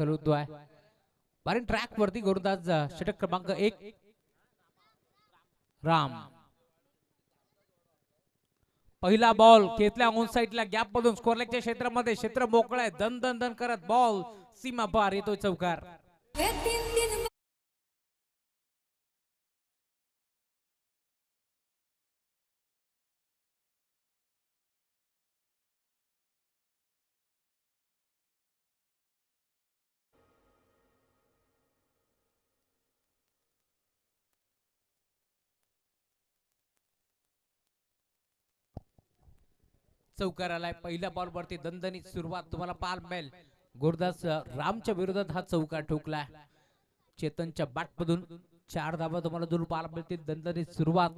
होतोय बारीन ट्रॅक वरती गोलंदाज षटक क्रमांक 1 राम. पहिला बॉल खेचला ऑन साइडला गॅप मधून स्कोर लेगच्या क्षेत्रामध्ये क्षेत्र मोकळं आहे. दन दन दन करत बॉल सीमा पार येतोय चौकार. चौकार आलाय. पहिल्या बॉल वरती दणदणीत सुरुवात तुम्हाला पाहायला मिळेल. गोलंदाज रामच्या विरोधात हा चौकार ठोकलाय. चेतनच्या बॅट मधून 4 धावा तुम्हाला दूर पाहायला मिळतील. दणदणीत सुरुवात.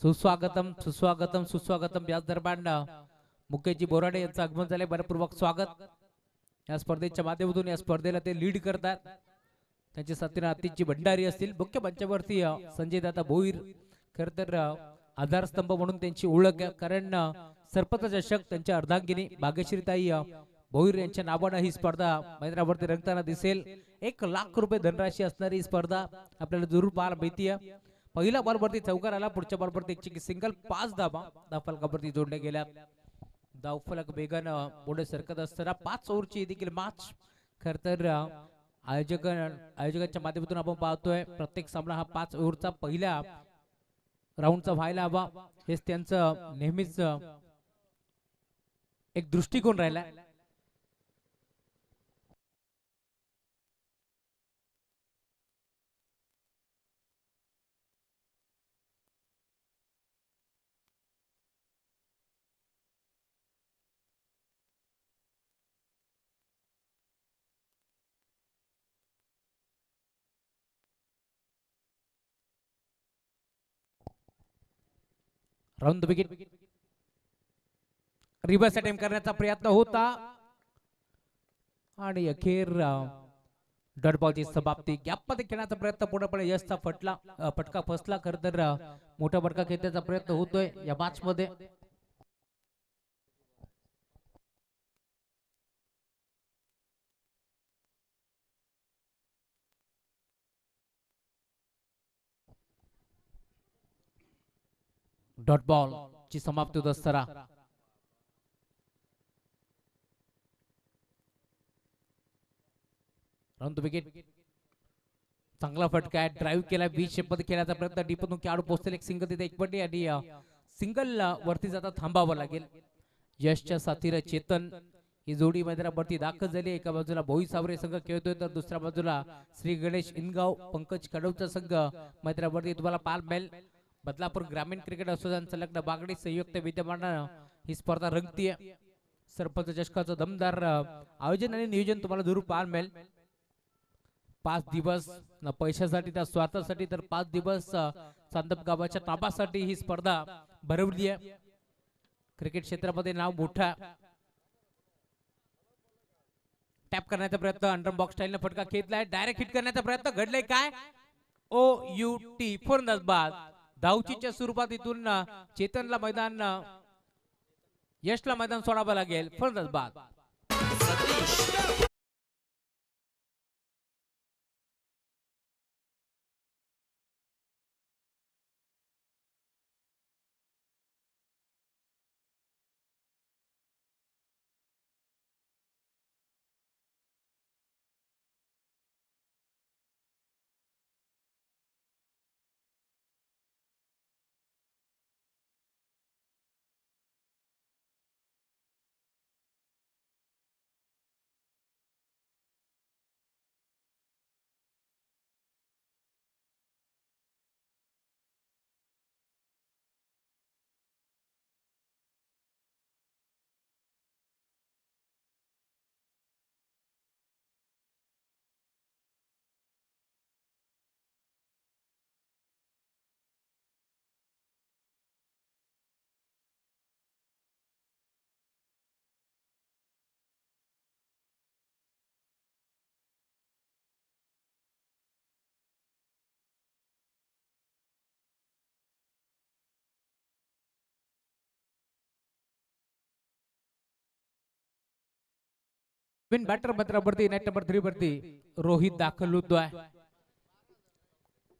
सुस्वागतम सुस्वागतम सुस्वागतम. याच दरम्यान मुकेशजी बोराडे यांचं आगमन झाले. मनपूर्वक स्वागत. या स्पर्धेच्या माध्यमातून या स्पर्धेला ते लीड करतात. त्यांच्या साथीने अतिशय भंडारी असतील. मुख्य मंचावरती संजय दादा भोईर खर तर आधारस्तंभ म्हणून त्यांची ओळख आहे. कारण सरपंच चषक त्यांच्या अर्धांगिनी भाग्यश्रीताई भोईर यांच्या नावाने ही स्पर्धा मैदानावरती रंगताना दिसेल. 1,00,000 रुपये धनराशी असणारी स्पर्धा आपल्याला जरूर पाहायला मिळते. पहिला बॉल वरती चौकार आला. पुढच्या बॉल वरती एक सिंगल 5 धावा धावफलकावरती जोडल्या गेल्या. धावफलक वेगानं पुढे सरकत असताना 5 ओव्हरची देखील मॅच खर तर आयोजकांच्या माध्यमातून आपण पाहतोय. प्रत्येक सामना हा 5 ओव्हरचा पहिल्या राऊंडचा व्हायला हवा. हेच त्यांचं नेहमीच एक दृष्टिकोन राहिला. Round the wicket. Reverse attempt करण्याचा प्रयत्न होता आणि अखेर डॉट बॉलची समाप्ती. गॅप मध्ये खेळण्याचा प्रयत्न पूर्णपणे यशचा फटका फसला. खर तर मोठा फटका खेळण्याचा प्रयत्न होतोय या मॅच मध्ये. डॉट बॉल ची समाप्ती होत असताना राऊंड द विकेट. चांगला फटका आहे. ड्राईव्ह केला. बी शेप मध्ये खेळण्याचा प्रयत्न. डीपमधून खेळाडू पोहोचेल. एक सिंगल तिथे एक पट्टी आणि सिंगल वरती जाता थांबावं लागेल. यशच्या साथीला चेतन ही जोडी मैदानावरती दाखल झाली. एका बाजूला भोई सावरे संघ खेळतोय तर दुसऱ्या बाजूला श्री गणेश इनगाव पंकज कडवचा संघ मैदानावरती तुम्हाला पाहायला मिळेल. बदलापूर ग्रामीण क्रिकेट असोसिएशन संलग्न बागडी संयुक्त विद्यमानानं ही स्पर्धा रंगतीये. सरपंच चषकाचं दमदार आयोजन आणि नियोजन तुम्हाला जरूर पाहायला मिळेल. 5 दिवस ना पैशासाठी ना स्वार्थासाठी तर 5 दिवस चांदप गावाच्या ताबासाठी ही स्पर्धा भरवली आहे. क्रिकेट क्षेत्रामध्ये नाव मोठा. टॅप करण्याचा प्रयत्न. अंडर बॉक्स स्टाईलने फटका खेचलाय. डायरेक्ट हिट करण्याचा प्रयत्न. घडले काय? OUT फलंदाज बाद. धावचीच्या स्वरूपात इथून चेतनला मैदान यशला मैदान सोडावं लागेल. फलंदाज बाद. नवीन बॅटर मात्रावरती नेट नंबर 3 वरती रोहित दाखल होतोय.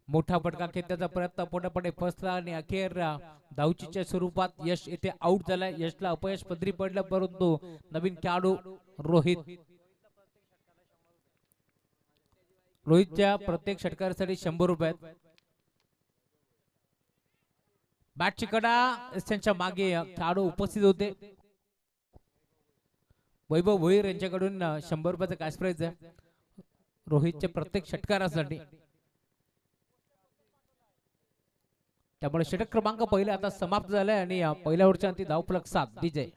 मोठा फटका खेळण्याचा प्रयत्न पूर्णपणे फसला आणि अखेर धावचीच्या स्वरूपात यश येथे आउट झाला. यशला अपयश पदरी पडलं, परंतु नवीन खेळाडू रोहितच्या प्रत्येक षटकारासाठी 100 रुपये. बॅटची कडा त्यांच्या मागे खेळाडू उपस्थित होते. वैभव भोईर यांच्याकडून 100 रुपयाचा कॅश प्राइज आहे रोहितच्या प्रत्येक षटकारासाठी. त्यामुळे षटक क्रमांक पहिले आता समाप्त झालाय आणि पहिल्या ओव्हरच्या अंती धावफलक 7 डीजे.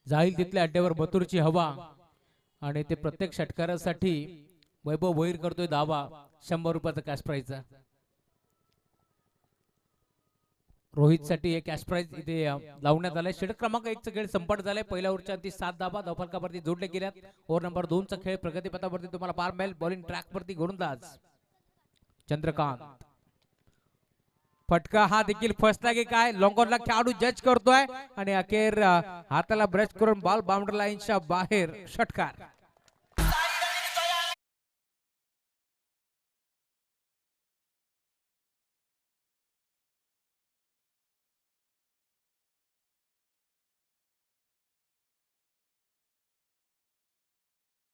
जाईल तिथल्या अड्ड्यावर बतूरची हवा आणि ते प्रत्येक षटकारासाठी वैभव भोईर करतोय दावा. 100 रुपयाचा कॅश प्राइज. रोहित साठी एक कॅश प्राइज इथे लावण्यात आलाय. षटक क्रमांक 1 चा खेळ संपन्न झालाय. पहिल्या ओव्हरच्या अंती 7 धावा धावफलकावरती जोडले गेल्यात. ओव्हर नंबर 2 चा खेळ प्रगतीपथावरती तुम्हाला पार मिळेल. बॉलिंग ट्रॅक वरती गोलंदाज चंद्रकांत. फटका हा देखील फसला की काय, लॉंगॉनला खेळाडू जज करतोय आणि अखेर हाताला ब्रश करून बॉल बाउंड्री लाईनच्या बाहेर. षटकार.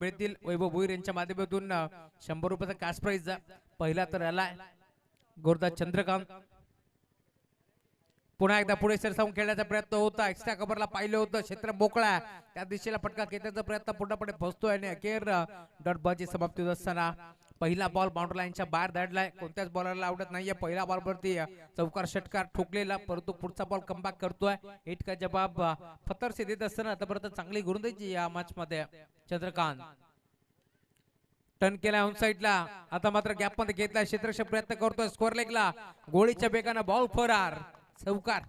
मिळतील वैभव भोईर यांच्या माध्यमातून 100 रुपयाचा कॅश प्राइज. पहिला तर आलाय गोरदास चंद्रकांत. पुन्हा एकदा पुढे सरसावून खेळण्याचा प्रयत्न होता. एक्स्ट्रा कव्हरला पाहिलं होतं, क्षेत्र मोकळा, त्या दिशेला फटका खेळण्याचा प्रयत्न पूर्णपणे फसतोय आणि अखेर डॉट बॉलची समाप्ती होत असताना पहिला बॉल बाउंड्री लाईनच्या बाहेर धाडलाय. कोणत्याच बॉलरला आवडत नाहीये पहिला बॉल वरती चौकार षटकार ठोकलेला, परंतु पुढचा बॉल कमबॅक करतोय. हिट का जवाब फतरसे देत असताना आतापर्यंत चांगली गोलंदाजी या मॅच मध्ये चंद्रकांत. टर्न केला ऑन साइडला, आता मात्र गॅप मध्ये घेतला, क्षेत्ररक्षक प्रयत्न करतोय. स्कोअर लेगला गोळीच्या बेगानं बॉल फरार. चौकार.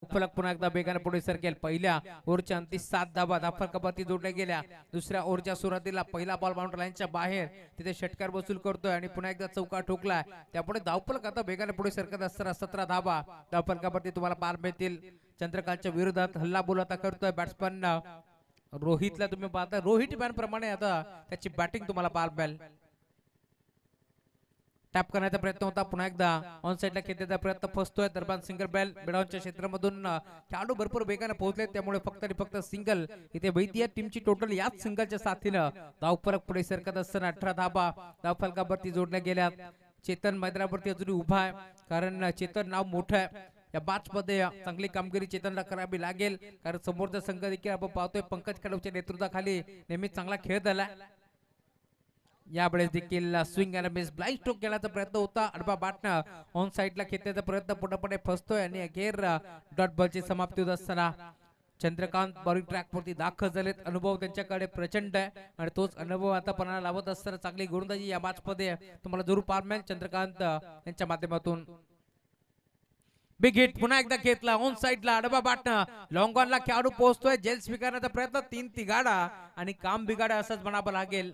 फलक पुन्हा एकदा बेगाने पुढे सरकेल. पहिल्या ओव्हरच्या अंती 7 धावा धावफलकावरती जोडल्या गेल्या. दुसऱ्या ओव्हरच्या सुरुवातीला पहिला बॉल बाउंड्री लाईनच्या बाहेर, तिथे षटकार वसूल करतोय आणि पुन्हा एकदा चौकार ठोकलाय. त्यापुढे धावफलक आता बेगाने पुढे सरकत असताना 17 धावा धावफलकावरती तुम्हाला पार मिळतील. चंद्रकांतच्या विरोधात हल्ला बोल आता करतोय बॅट्समन रोहितला. तुम्ही पाहता रोहित बॅन प्रमाणे आता त्याची बॅटिंग तुम्हाला पार मिळेल. टॅप करण्याचा प्रयत्न होता, पुन्हा एकदा ऑन साइडला खेळण्याचा प्रयत्न फसतोय. दरम्यान सिंगल बेल बेडाऊनच्या क्षेत्रामधून खेळाडू भरपूर वेगाने पोहोचले, त्यामुळे फक्त आणि फक्त सिंगल इथे वैद्य टीमची टोटल याच सिंगलच्या साथीनं धावफलक पुढे सरकत असताना 18 धावा धावफलकावरती जोडल्या गेल्या. चेतन मैदानावरती अजूनही उभा आहे, कारण चेतन नाव मोठं आहे. या मॅच मध्ये चांगली कामगिरी चेतनला करावी लागेल, कारण समोरचा संघ देखील आपण पाहतोय पंकज कडवच्या नेतृत्वाखाली नेहमी चांगला खेळ झाला. यावेळेस देखील स्विंग आणि मिस ब्लाइंड स्ट्रोक खेळण्याचा प्रयत्न होता. अडबा बॅटनं ऑन साइडला खेळण्याचा प्रयत्न पूर्णपणे फसतोय आणि अखेर डॉट बॉलची समाप्ती होत असताना चंद्रकांत बॉलिंग ट्रॅक वरती दाखल झालेत. अनुभव त्यांच्याकडे प्रचंड आहे आणि तोच अनुभव आता पणाला लावत असताना चांगली गोलंदाजी या मॅच मध्ये तुम्हाला जरूर पार मिळेल चंद्रकांत यांच्या माध्यमातून. बिग हिट पुन्हा एकदा घेतला ऑन साइडला, अडबा बॅटनं लॉंग ऑनला खेळाडू पोहोचतोय. जेल स्वीकारण्याचा प्रयत्न, 3 तिगाडा आणि काम बिगाडा असंच म्हणावं लागेल.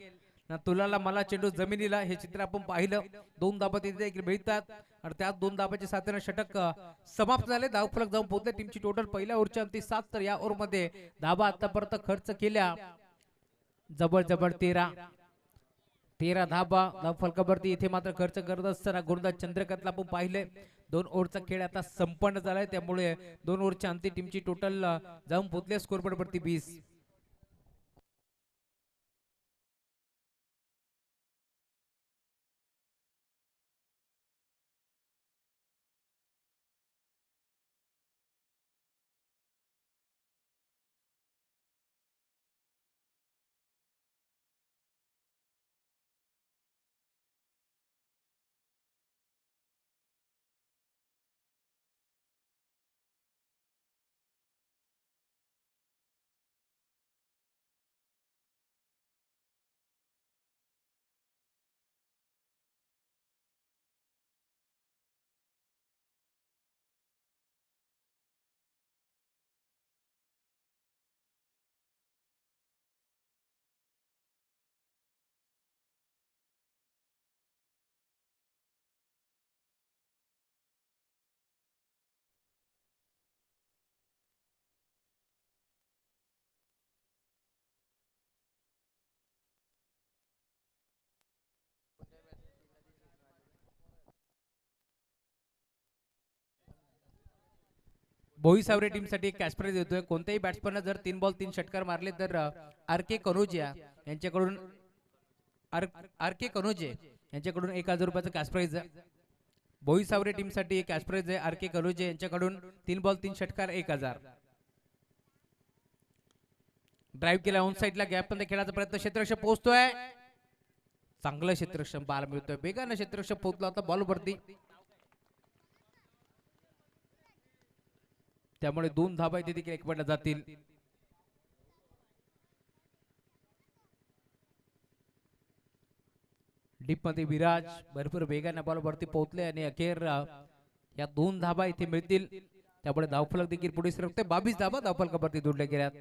ना तुलाला मला चेंडू जमिनीला, हे चित्र आपण पाहिलं. 2 धाबा तिथे मिळतात आणि त्यात 2 धाबाच्या साथीनं षटक समाप्त झाले. धावफलक जाऊन पोहोचले टीमची टोटल पहिल्या ओव्हरच्या अंती 7, तर या ओव्हर मध्ये धाबा आतापर्यंत खर्च केल्या जवळ 13 धाबा धावफलकावरती. इथे मात्र खर्च करत असताना गोलंदाज चंद्रकांतला आपण पाहिले. 2 ओव्हरचा खेळ आता संपन्न झालाय, त्यामुळे 2 ओव्हरच्या अंती टीमची टोटल जाऊन पोहोचले स्कोरबोर्ड वरती 20. भोईसावरे टीम साठी एक कॅश प्राइज देतोय. कोणत्याही बॅट्समॅन जर 3 बॉल 3 षटकार मारले तर आर के कनोजिया यांच्याकडून आर के कनोजे यांच्याकडून 1000 रुपयाचं कॅश प्राइज आहे. भोईसावरे टीम साठी एक कॅश प्राइज आहे. आर के कनोजे यांच्याकडून 3 बॉल 3 षटकार 1000. ड्राईव्ह केला ऑन साइडला गॅप मध्ये खेळायचा प्रयत्न क्षेत्ररक्षक पोहोचतोय. चांगलं क्षेत्ररक्षक बाल मिळतोय. वेगानं क्षेत्ररक्षक पोहोचला होता बॉल वरती. त्यामुळे 2 धाबा इथे देखील एकवटल्या जातील. डीप मध्ये विराज भरपूर वेगाने बॉल वरती पोहोचले आणि अखेर या 2 धाबा इथे मिळतील. त्यामुळे धावफलक देखील पुढे सरकते. 22 धाबा धावफलकावरती जोडल्या गेल्यात.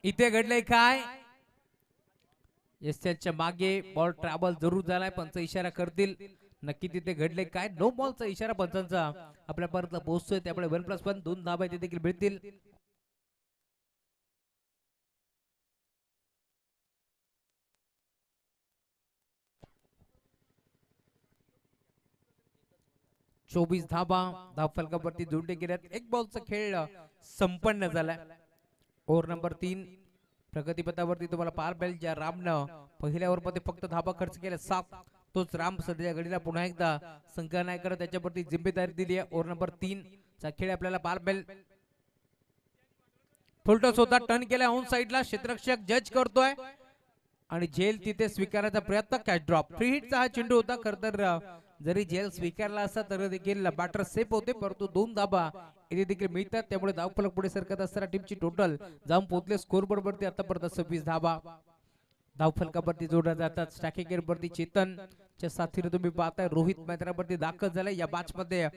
इथे घडलंय काय? एसच्या मागे बॉल ट्रॅव्हल जरूर झालाय. पंच इशारा करतील. नक्की तिथे घडले काय? नो बॉलचा इशारा पंचांचा आपल्यापर्यंत पोहोचतोय. त्यामुळे 1+1 2 धाबा इथे देखील मिळतील. चोवीस धाबा धावफलकावरती जोडले गेल्यात. एक बॉलचा खेळ संपन्न झालाय. ओव्हर नंबर 3 प्रगतीपथावरती तुम्हाला पार मिळेल. ज्या रामनं पहिल्या ओव्हर मध्ये फक्त धाबा खर्च केल्या 7, तोच राम सध्या घडीला पुन्हा एकदा संघ नाही करत त्याच्यावरती जिम्मेदारी दिली आहे. ओव्हर नंबर 3 चा खेळ आपल्याला पार मिळेल. फुलटॉस होता टर्न केला ऑन साइडला. क्षेत्ररक्षक जज करतोय आणि झेल तिथे स्वीकारायचा प्रयत्न. Catch drop. फ्री हिटचा हा चेंडू होता. खर तर जरी झेल स्वीकारला असता तर देखील बॅटर सेफ होते. परंतु 2 धाबा इथे देखील मिळतात. त्यामुळे धावफलक पुढे सरकत असताना टीमची टोटल जाऊन पोहोचले स्कोरबोर्ड वरती आतापर्यंत 26 धाबा धावफलकावरती जोडल्या जातात. स्ट्रायकिंग वरती चेतन च्या साथीने तुम्ही पाहताय रोहित मैदानावरती दाखल झालाय. या मॅच मध्ये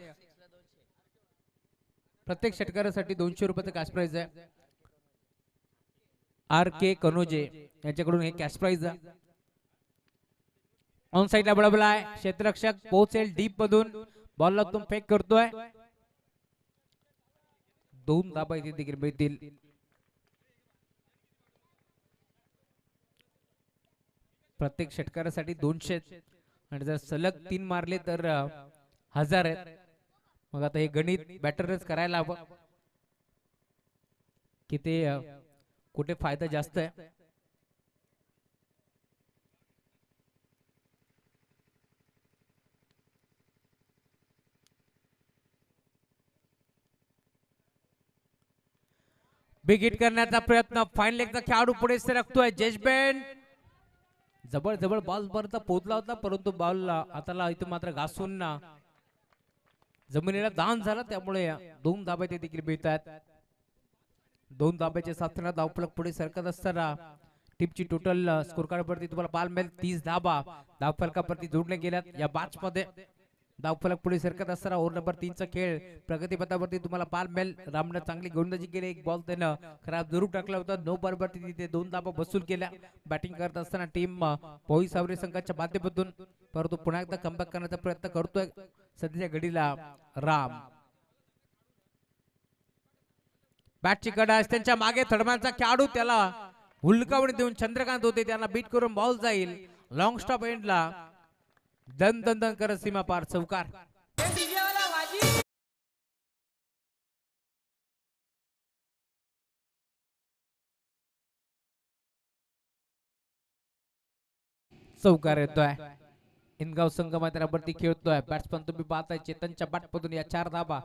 प्रत्येक षटकारासाठी 200 रुपयाचं कॅश प्राइज आहे. आर के कनोजे यांच्याकडून हे कॅश प्राइज आहे. ऑन साइडला बळबलाय. क्षेत्ररक्षक पोहोचेल डीप मधून. बॉलला तुम फेक करतोय. 2 धाबा इथे देखील मिळतील. प्रत्येक षटकारासाठी 200 आणि जर सलग 3 मारले तर 1000 आहेत. मग आता हे गणित बॅटरच करायला हवं की ते कुठे फायदा जास्त आहे. बिग हिट करण्याचा प्रयत्न. फाईन लेगचा खेळाडू पुढे सरकतोय. जजमेंट जबळ जबळ बॉल पर्यंत पोहोचला होता परंतु बॉल हाताला इथे मात्र घासून जमिनीला दान झाला. त्यामुळे 2 धाबे ते देखील मिळतात. 2 धाब्याच्या साथीने धावफलक पुढे सरकत असताना टीमची टोटल स्कोर कार्ड वरती तुम्हाला पाल मिळेल. 30 धाबा धावफलकावरती जोडले गेल्यात. या मॅच मध्ये धावफलक पुढे सरकत असताना ओव्हर नंबर 3 चा खेळ प्रगतीपथावरती तुम्हाला पाल मिळेल. रामने चांगली गोलंदाजी केली. एक बॉल त्यानं खराब जरूर टाकला होता. नो बॉल वरती तिथे 2 धाबा वसूल केल्या. बॅटिंग करत असताना टीम भोईसावरे संघाच्या माध्यमातून परंतु पुन्हा एकदा कमबॅक करण्याचा प्रयत्न करतोय सध्याच्या घडीला राम. बॅटची कडास त्यांच्या मागे थडमॅनचा खेळाडू त्याला हुलकावणी देऊन चंद्रकांत होते. त्यांना बीट करून बॉल जाईल लॉंग स्टॉप एंडला. दन दन दन करत सीमा पार चौकार. चौकार येतोय. इनगाव संघ मैदानावरती खेळतोय. बॅट्समन तुम्ही पाहताय चेतनच्या बॅटमधून या 4 धाबा.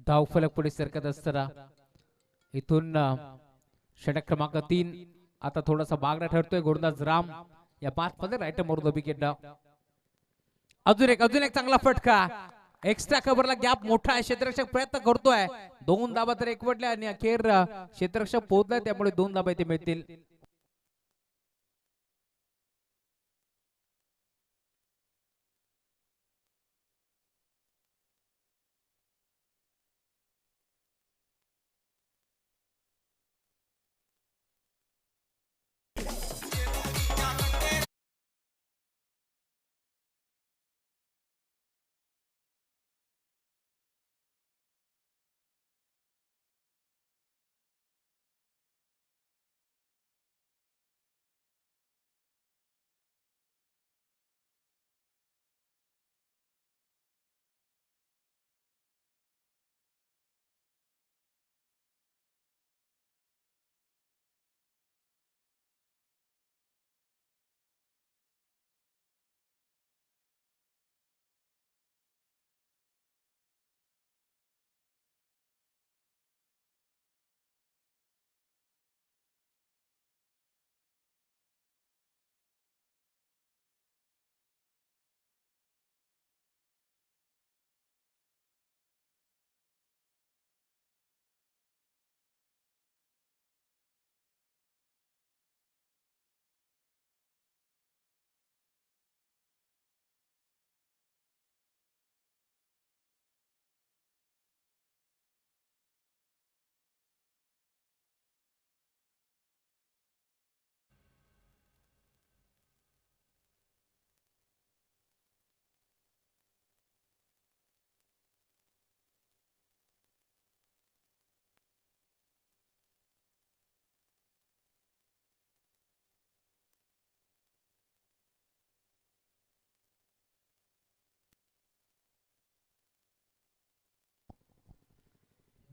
धावफलक पुढे सरकत असताना इथून षटक क्रमांक 3 आता थोडासा मागणा ठरतोय. गोलंदाज राम या 5 मध्ये राईट मोर द विकेट. अजून एक चांगला फटका. एक्स्ट्रा कव्हरला गॅप मोठा आहे. क्षेत्ररक्षक प्रयत्न करतोय. 2 धाबा तर एकवटल्या आणि अखेर क्षेत्ररक्षक पोहोचलाय. त्यामुळे 2 धाबा इथे मिळतील.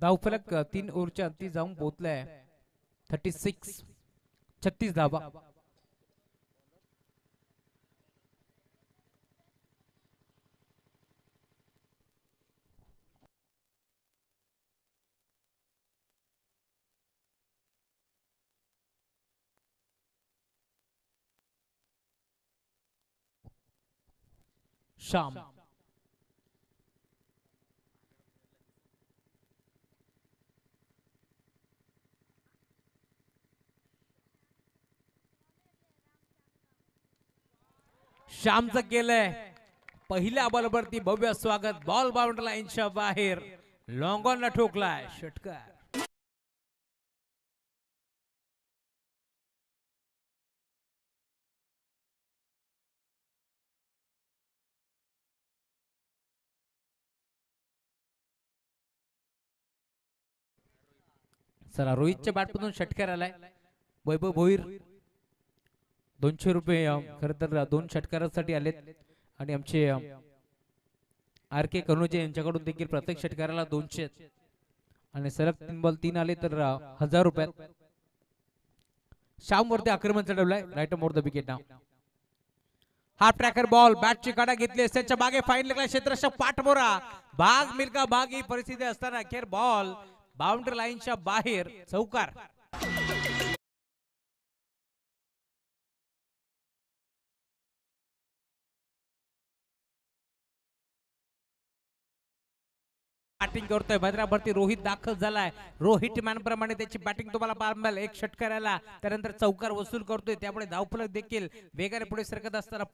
धावफलक 3 ओव्हरच्या अंती जाऊन पोहोचलाय 36 धावा. श्याम श्यामचं केलंय पहिल्या बॉलवरती भव्य स्वागत. बॉल बाउंड्री लाईनच्या बाहेर लॉंग ऑनला ठोकलाय षटकार. चला रोहितच्या बॅटमधून षटकार आलाय. वैभव भोईर 200 रुपये खर तर 2 षटकारासाठी आलेत आणि आमचे आर के कनोजे यांच्याकडून देखील प्रत्येक षटकाराला 200 आणि सलग 3 बॉल 3 आले तर 1000 रुपयात. श्याम वरती आक्रमण चढवलंय राईट मोर द विकेट. नाव हाफ ट्रॅकर बॉल बॅटची काढा घेतली त्याच्या मागे फाईन लागला क्षेत्ररक्षक पाठमोरा भाग मिल्का भाग ही परिस्थिती असताना अखेर बॉल बाउंड्री लाईनच्या बाहेर चौकार. बॅटिंग करतोय भद्रावरती रोहित दाखल झालाय. रोहित मॅन प्रमाणे त्याची बॅटिंग तुम्हाला पाहायला मिळेल. एक षटकाराला त्यानंतर चौकार वसूल करतोय त्यामुळे धावफलक देखील वेगाने पुढे सरकत असताना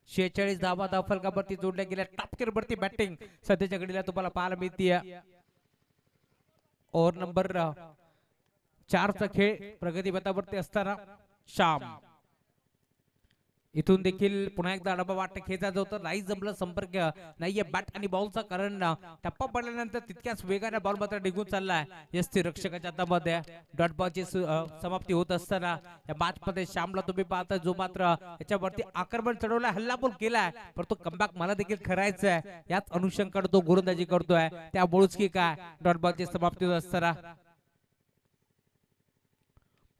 46 धावा धावफलकावरती जोडल्या गेल्या. टॉपकेर वरती बॅटिंग सध्याच्या घडीला तुम्हाला पाहायला मिळते. ओव्हर नंबर 4 चा खेळ प्रगती पथावरती असताना श्याम इथून देखील पुन्हा एकदा डबा वाट खेचायचा होता. नाही जमलं संपर्क नाहीये बॅट आणि बॉलचा कारण टप्पा पडल्यानंतर तितक्याच वेगाने बॉल मात्र निघून चाललाय. यस्ती रक्षकाच्या हातामध्ये डॉट बॉलची समाप्ती होत असताना या मॅच मध्ये श्यामला तुम्ही पाहता जो मात्र याच्यावरती आक्रमण चढवलाय हल्लाबोल केलाय पण तो कमबॅक मला देखील करायचा आहे याच अनुषंगाने तो गोलंदाजी करतोय. त्यामुळेच की काय डॉट बॉलची समाप्ती होत असताना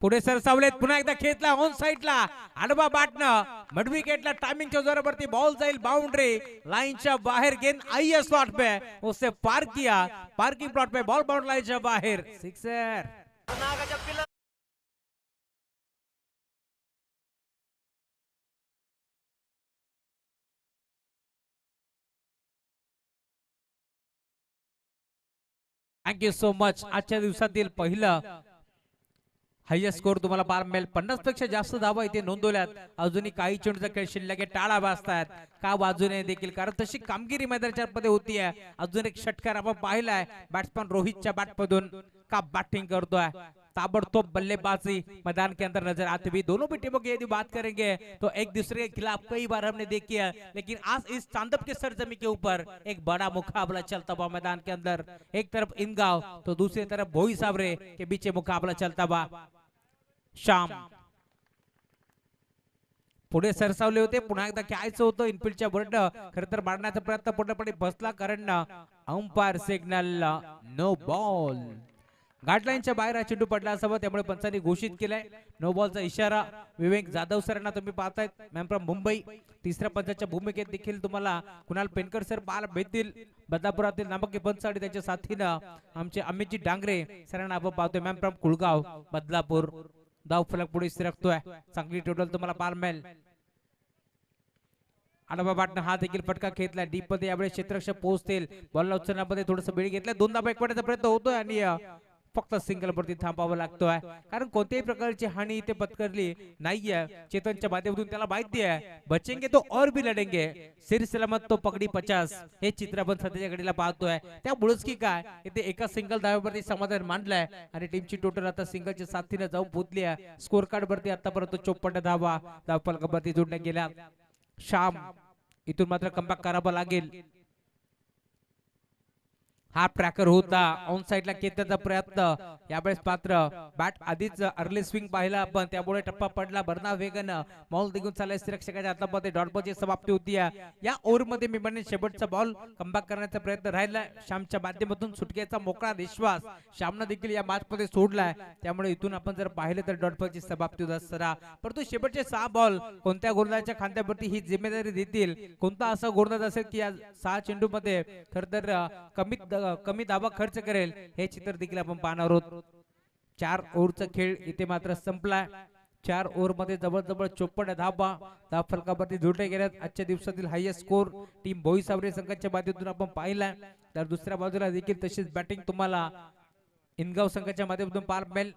पुढे सरसावलेत पुन्हा एकदा खेचला ऑन साइडला आडवा बॅटनं मिड विकेटला टाइमिंगच्या जोरावरती बॉल जाईल बाउंड्री लाइनच्या बाहेर. गेंद आई है स्लॉट पे उससे पार किया पार्किंग प्लॉट पे बॉल बाउंड्री लाइनच्या बाहेर सिक्सर. Thank you so much. आजच्या दिवसातील पहिलं हायएस्ट स्कोर तुम्हाला पाहायला मिळेल. 50 पेक्षा जास्त धावा इथे नोंदवल्यात. अजूनही काही चेंडूचा खेळ शिल्लक आहे. टाळा वाजतायत का वाजू नये देखील कारण तशी कामगिरी मैदानाच्या मध्ये होतीये. अजून एक षटकार आपण पाहिलाय बॅट्समॅन रोहितच्या बॅटमधून का बॅटिंग करतोय. ताबड़तोड़ बल्लेबाजी मैदान के अंदर नजर आती हुई. दोनों भी टीमों की यदि बात करेंगे तो एक दूसरे के खिलाफ कई बार हमने देखी है लेकिन आज इस चांदप के सरजमी के ऊपर एक बड़ा मुकाबला चलता हुआ मैदान के अंदर. एक तरफ इनगांव तो दूसरी तरफ भोई साबरे के बीच मुकाबला चलता हुआ. श्याम पुढे सरसावले होते पुन्हा एकदा खेळायचं होतं इनफिल्डच्या बर्ड खर तर मारण्याचा प्रयत्न पूर्णपणे बसला कारण अंपायर सिग्नल नो बॉल. गाईडलाईनच्या बाहेर हा चेंडू पडला असावा त्यामुळे पंचांनी घोषित केलाय नो बॉलचा इशारा. विवेक जाधव सरांना तुम्ही पाहतायत मॅम फ्रॉम मुंबई. तिसऱ्या पंचाच्या भूमिकेत देखील तुम्हाला कुणाल पेनकर सर पाहायला भेटतील. बदलापुरातील नामक पंच आणि त्याच्या साथीनं आमचे अमितजी डांगरे सरांना आपण पाहतोय मॅम फ्रॉम कुळगाव बदलापूर. धावफलक पुढे सरकतोय. चांगली टोटल तुम्हाला पाहायला मिळेल. आडवा बॅटनं हा देखील फटका खेचला डीप मध्ये. यावेळेस क्षेत्ररक्षक पोहोचतील बॉलला उचलण्यामध्ये थोडस वेळ घेतला. दोनदा बॅक पडण्याचा प्रयत्न होतोय आणि फक्त सिंगल वरती थांबावं लागतोय कारण कोणत्याही प्रकारची हानी इथे पत्करली नाहीये. चेतनच्या माध्यमातून त्याला माहिती आहे बचेंगे तो और भी लढेंगे सिर सलामत तो पकडी 50 हे चित्र आपण सध्याच्या घडीला पाहतोय. त्यामुळेच की काय इथे एका सिंगल धाव्यावरती समाधान मांडलाय आणि टीमची टोटल आता सिंगलच्या साथीने जाऊन पोहोचली आहे. स्कोर कार्ड वरती आतापर्यंत 54 धावा धावफलकावरती जोडल्या गेल्या. श्याम इथून मात्र कमबॅक करावा लागेल. हा ट्रॅकर होता ऑन साइडला खेचण्याचा प्रयत्न यावेळेस मात्र बॅट आधीच अर्ली स्विंग पाहिला आपण त्यामुळे टप्पा पडला भरणा वेगन बॉल निघून चालला रक्षकाच्या हातामध्ये डॉट बॉलची समाप्ती होती या ओव्हर मध्ये मी म्हणेन शेवटचा बॉल कमबॅक करण्याचा प्रयत्न राहिला श्यामच्या माध्यमातून सुटकेचा मोकळा विश्वास श्यामनं देखील या मॅच मध्ये सोडलाय त्यामुळे इथून आपण जर पाहिलं तर डॉट बॉलची समाप्ती होत असताना परंतु शेवटचे 6 बॉल कोणत्या गोलंदाजाच्या खांद्यावरती ही जिम्मेदारी देतील कोणता असा गोलंदाज असेल की या 6 चेंडू मध्ये खर तर कमी दाबा खर्च करेल हे चित्र देखील आपण पाहणार आहोत 4 ओव्हरचा खेळ इथे मात्र संपलाय 4 ओव्हर मध्ये जवळजवळ 54 धावा फलकावरती जोडले गेल्यात आजच्या दिवसातील हायएस्ट स्कोर टीम भोईसावरे संघाच्या माध्यमातून आपण पाहिलाय तर दुसऱ्या बाजूला देखील तशीच बॅटिंग तुम्हाला इनगाव संघाच्या माध्यमातून पाहायला मिळेल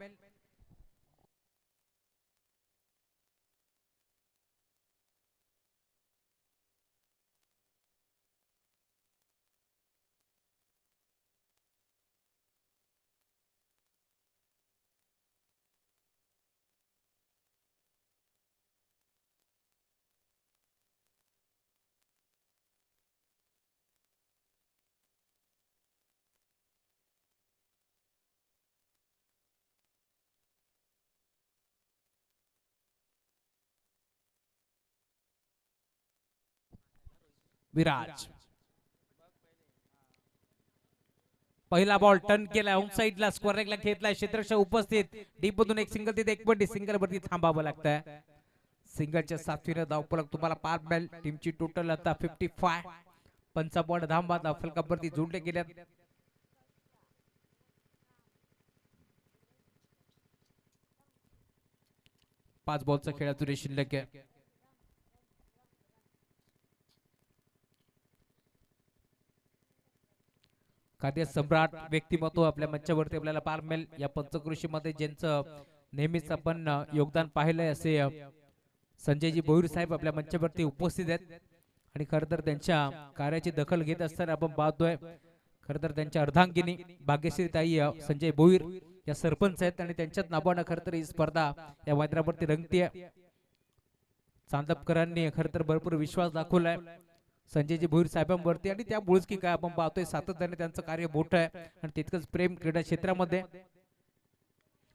विराज पहिला बॉल टर्न केला ऑन साइडला स्क्वेअर लेगला घेतला क्षेत्ररक्षक उपस्थित डीप मधून एक सिंगल तिथे एक बंडी सिंगल वरती थांबावं लागतंय सिंगलच्या साथीने धावफलक तुम्हाला पार मिळेल टीमची टोटल आता 55 55 धावा धावफलकावरती जोडले गेल्यात 5 बॉलचा खेळातून शिल्लक आहे खाद्य सम्राट व्यक्तिमत्व आपल्या मंचावरती आपल्याला पार मिळेल या पंचकृषीमध्ये ज्यांचं नेहमीच आपण योगदान पाहिलंय असे संजयजी भोईर साहेब आपल्या मंचावरती उपस्थित आहेत आणि खरं तर त्यांच्या कार्याची दखल घेत असताना आपण पाहतोय खरं तर त्यांच्या अर्धांगिनी भाग्यश्री ताई संजय भोईर या सरपंच आहेत आणि त्यांच्याच नावानं खरं तर ही स्पर्धा या मैदानावरती रंगतीये चांदपकरांनी खरं तर भरपूर विश्वास दाखवलाय संजयजी भोईर साहेबांवरती आणि त्यामुळेच की काय आपण पाहतोय सातत्याने त्यांचं कार्य मोठं आहे आणि तितकंच प्रेम क्रीडा क्षेत्रामध्ये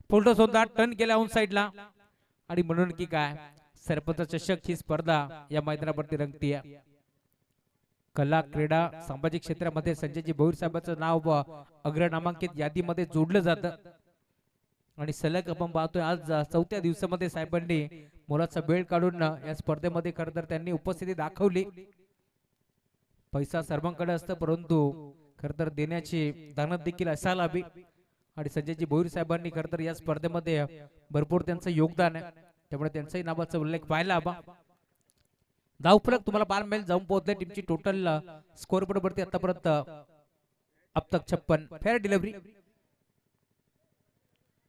फोल्डर सुद्धा टर्न केला ऑन साइडला आणि म्हणून की काय सरपंच चषक ही स्पर्धा या मैदानावरती रंगतीये कला क्रीडा सामाजिक क्षेत्रामध्ये संजयजी भोईर साहेबांचं नाव अग्रनामांकित यादीमध्ये जोडलं जातं आणि सलग आपण पाहतोय आज चौथ्या दिवसामध्ये साहेबांनी मोलाचा वेळ काढून या स्पर्धेमध्ये खरं तर त्यांनी उपस्थिती दाखवली पैसा सर्वांकडे असतं परंतु खरं तर देण्याची दानत देखील असायला हवी आणि संजयजी भोईर साहेबांनी खरं तर या स्पर्धेमध्ये भरपूर त्यांचं योगदान आहे त्यामुळे त्यांचाही नावाचा उल्लेख व्हायला हवा धावफलक तुम्हाला पार मिळेल जाऊन पोहोचले टीमची टोटल स्कोर बरोबरती आतापर्यंत अब तक 56 फेअर डिलिव्हरी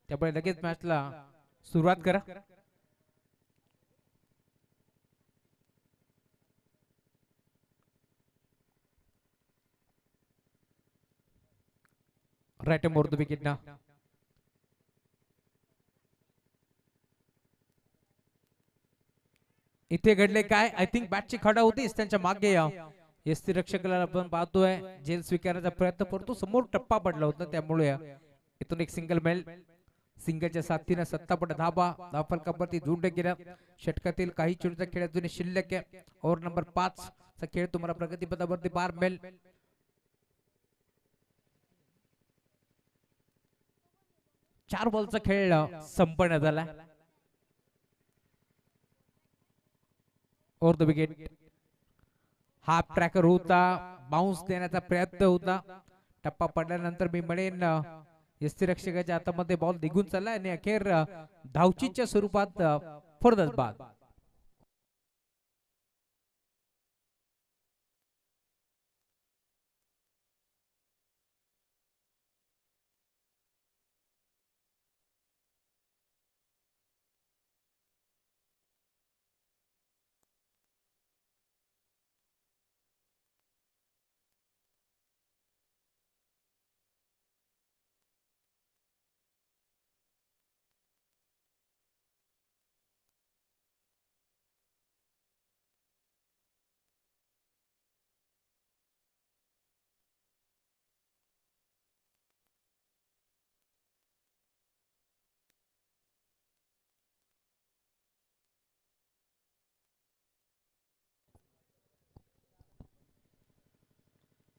त्यामुळे लगेच मॅचला सुरुवात करा राईट मोर द विकेट ना इथे घडले काय आय थिंक बॅटची खडा होतीच त्यांच्या मागे एसटी रक्षकाला आपण पाहतोय जेल स्वीकारण्याचा प्रयत्न करतो समोर टप्पा पडला होता त्यामुळे इथून एक सिंगल मेल सिंगलच्या साथीने 57 धाबा धावफलकावरती जोडले गेल्या षटकातील काही चेंडूचा खेळ अजून शिल्लक आहे ओव्हर नंबर 5 चा खेळ तुम्हाला प्रगतीपथावरती पार मिळेल 4 बॉलचा खेळ संपण्यात आला over the wicket half tracker होता बाउन्स देण्याचा प्रयत्न होता टप्पा पडल्यानंतर मी म्हणेन यष्टीरक्षकाच्या हातामध्ये बॉल निघून चालला आणि अखेर धावचीच्या स्वरूपात फरदच बाद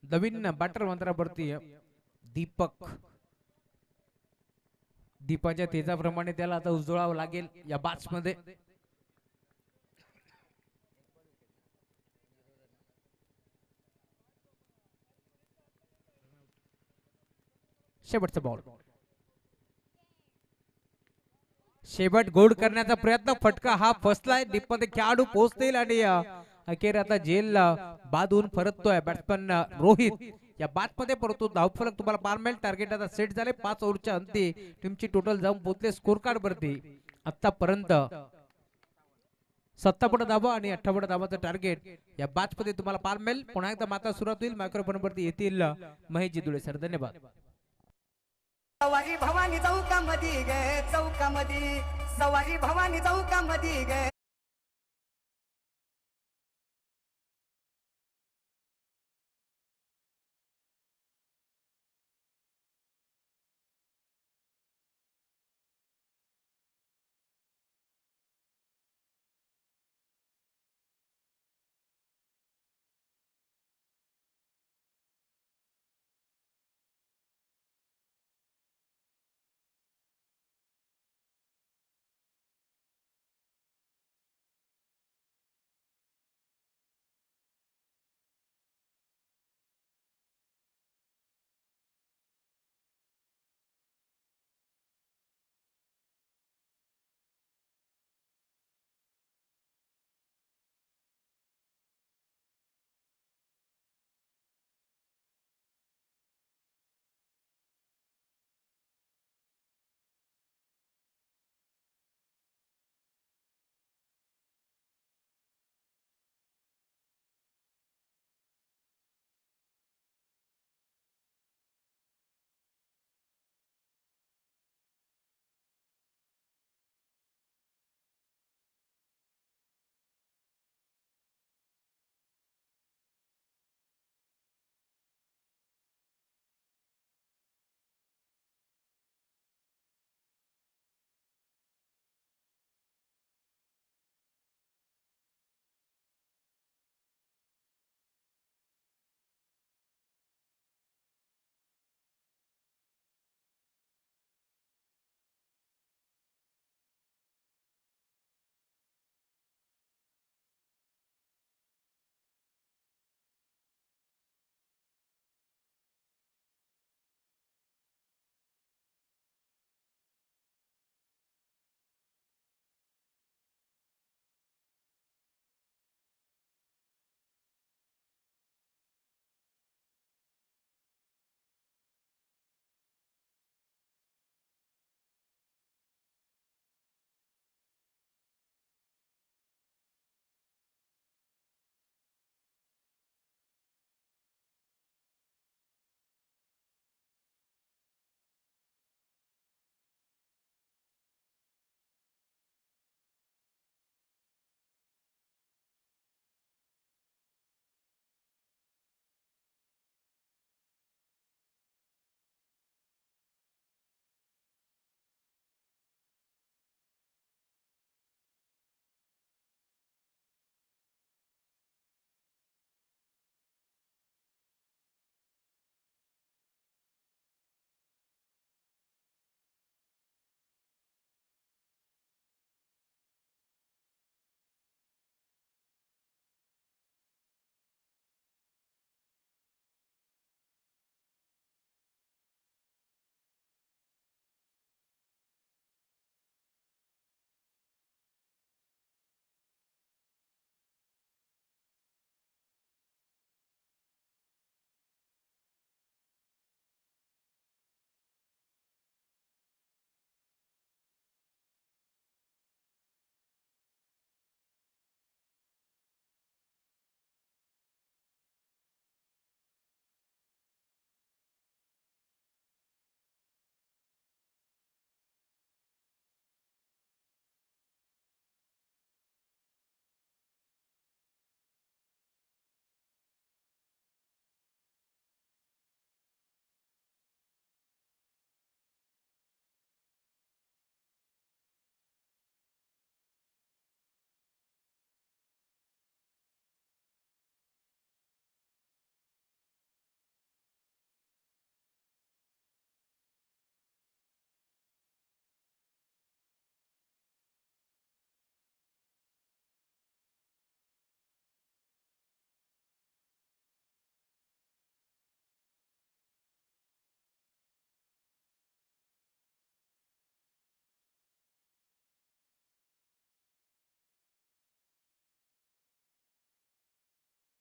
नवीन बॅटर मंत्रावरती दीपक. दीपाच्या तेजाप्रमाणे त्याला आता उजळावं लागेल या बॅच मध्ये. शेवटचा बॉल. शेवट गोड करण्याचा प्रयत्न. फटका हा फसलाय. दीपमध्ये खेळाडू पोहोचतील आणि अखेर आता जेल बादून परततोय बॅट्समन रोहित. या बॅट मध्ये परंतु धावफलक तुम्हाला पार मिळेल. टार्गेट आता सेट झाले. 5 ओव्हरच्या अंती टीमची टोटल जाऊन पोहोचले स्कोर कार्ड वरती आतापर्यंत 57 धावा आणि 58 धावाचं टार्गेट या बॅच मध्ये तुम्हाला पार मिळेल. पुन्हा एकदा माता सुरुवात होईल. मायक्रोफोन वरती येतील महेश जिदुळे सर. धन्यवाद. सवारी भवानी चौकामध्ये गे चौकामध्ये सवारी भवानी चौकामध्ये गे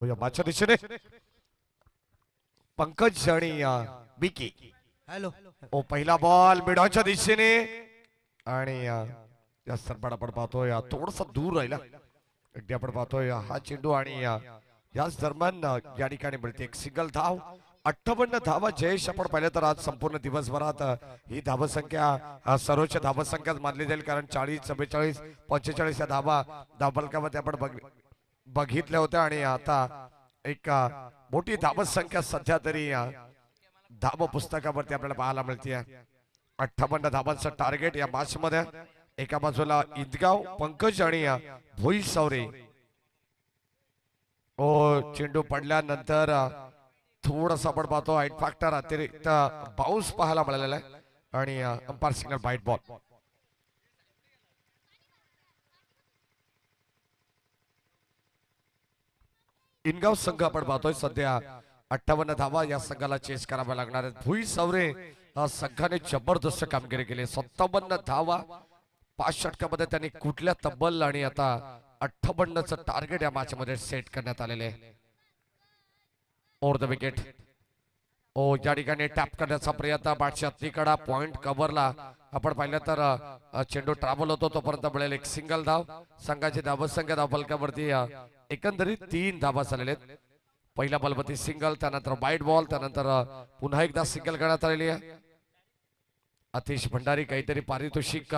या मागच्या दिशेने पंकज आणि बिकी. हॅलो ओ पहिला बॉल मिडॉनच्या दिशेने आणि जास्त आपण पाहतोय थोडस दूर राहिला. अगदी आपण पाहतोय हा चेंडू आणि याच दरम्यान या ठिकाणी मिळते एक सिंगल धाव. 58 धावा जयेश आपण पाहिलं तर आज संपूर्ण दिवसभरात ही धावसंख्या सर्वोच्च धावसंख्या मानली जाईल, कारण 40 44 45 या धावा धावफलकामध्ये आपण बघितल्या होत्या. आणि आता एक मोठी धावसंख्या सध्या तरी धाव पुस्तकावरती आपल्याला पाहायला मिळते. 58 धावांचं टार्गेट या मॅच मध्ये. एका बाजूला इंदगाव पंकज आणि भोई सौरे. ओ चेंडू पडल्यानंतर थोडासा आपण पाहतो हाईट फॅक्टर अतिरिक्त बाउन्स पाहायला मिळालेला आहे आणि अंपायर सिग्नल व्हाईट बॉल. इनगाव संघ आपण पाहतोय सध्या 58 धावा या संघाला चेस कराव्या लागणार आहेत. भुई सवरे संघाने जबरदस्त कामगिरी केली. 57 धावा 5 षटकामध्ये त्यांनी कुठल्या तब्बल आणि आता 58चं टार्गेट या मॅच मध्ये सेट करण्यात आलेले आहे. Over the wicket. ओ या ठिकाणी टॅप करण्याचा प्रयत्न बॅटच्या अतिकडा पॉइंट कव्हरला आपण पाहिलं तर चेंडू ट्रॅव्हल होतो तोपर्यंत मिळेल एक सिंगल धाव. संघाची धावसंख्या धावफलकावरती एकंदरीत 3 धावा झालेल्या आहेत. पहिल्या बॉलवरती सिंगल, त्यानंतर वाईट बॉल, त्यानंतर पुन्हा एकदा सिंगल करण्यात आलेली आहे. अतिश भंडारी काहीतरी पारितोषिक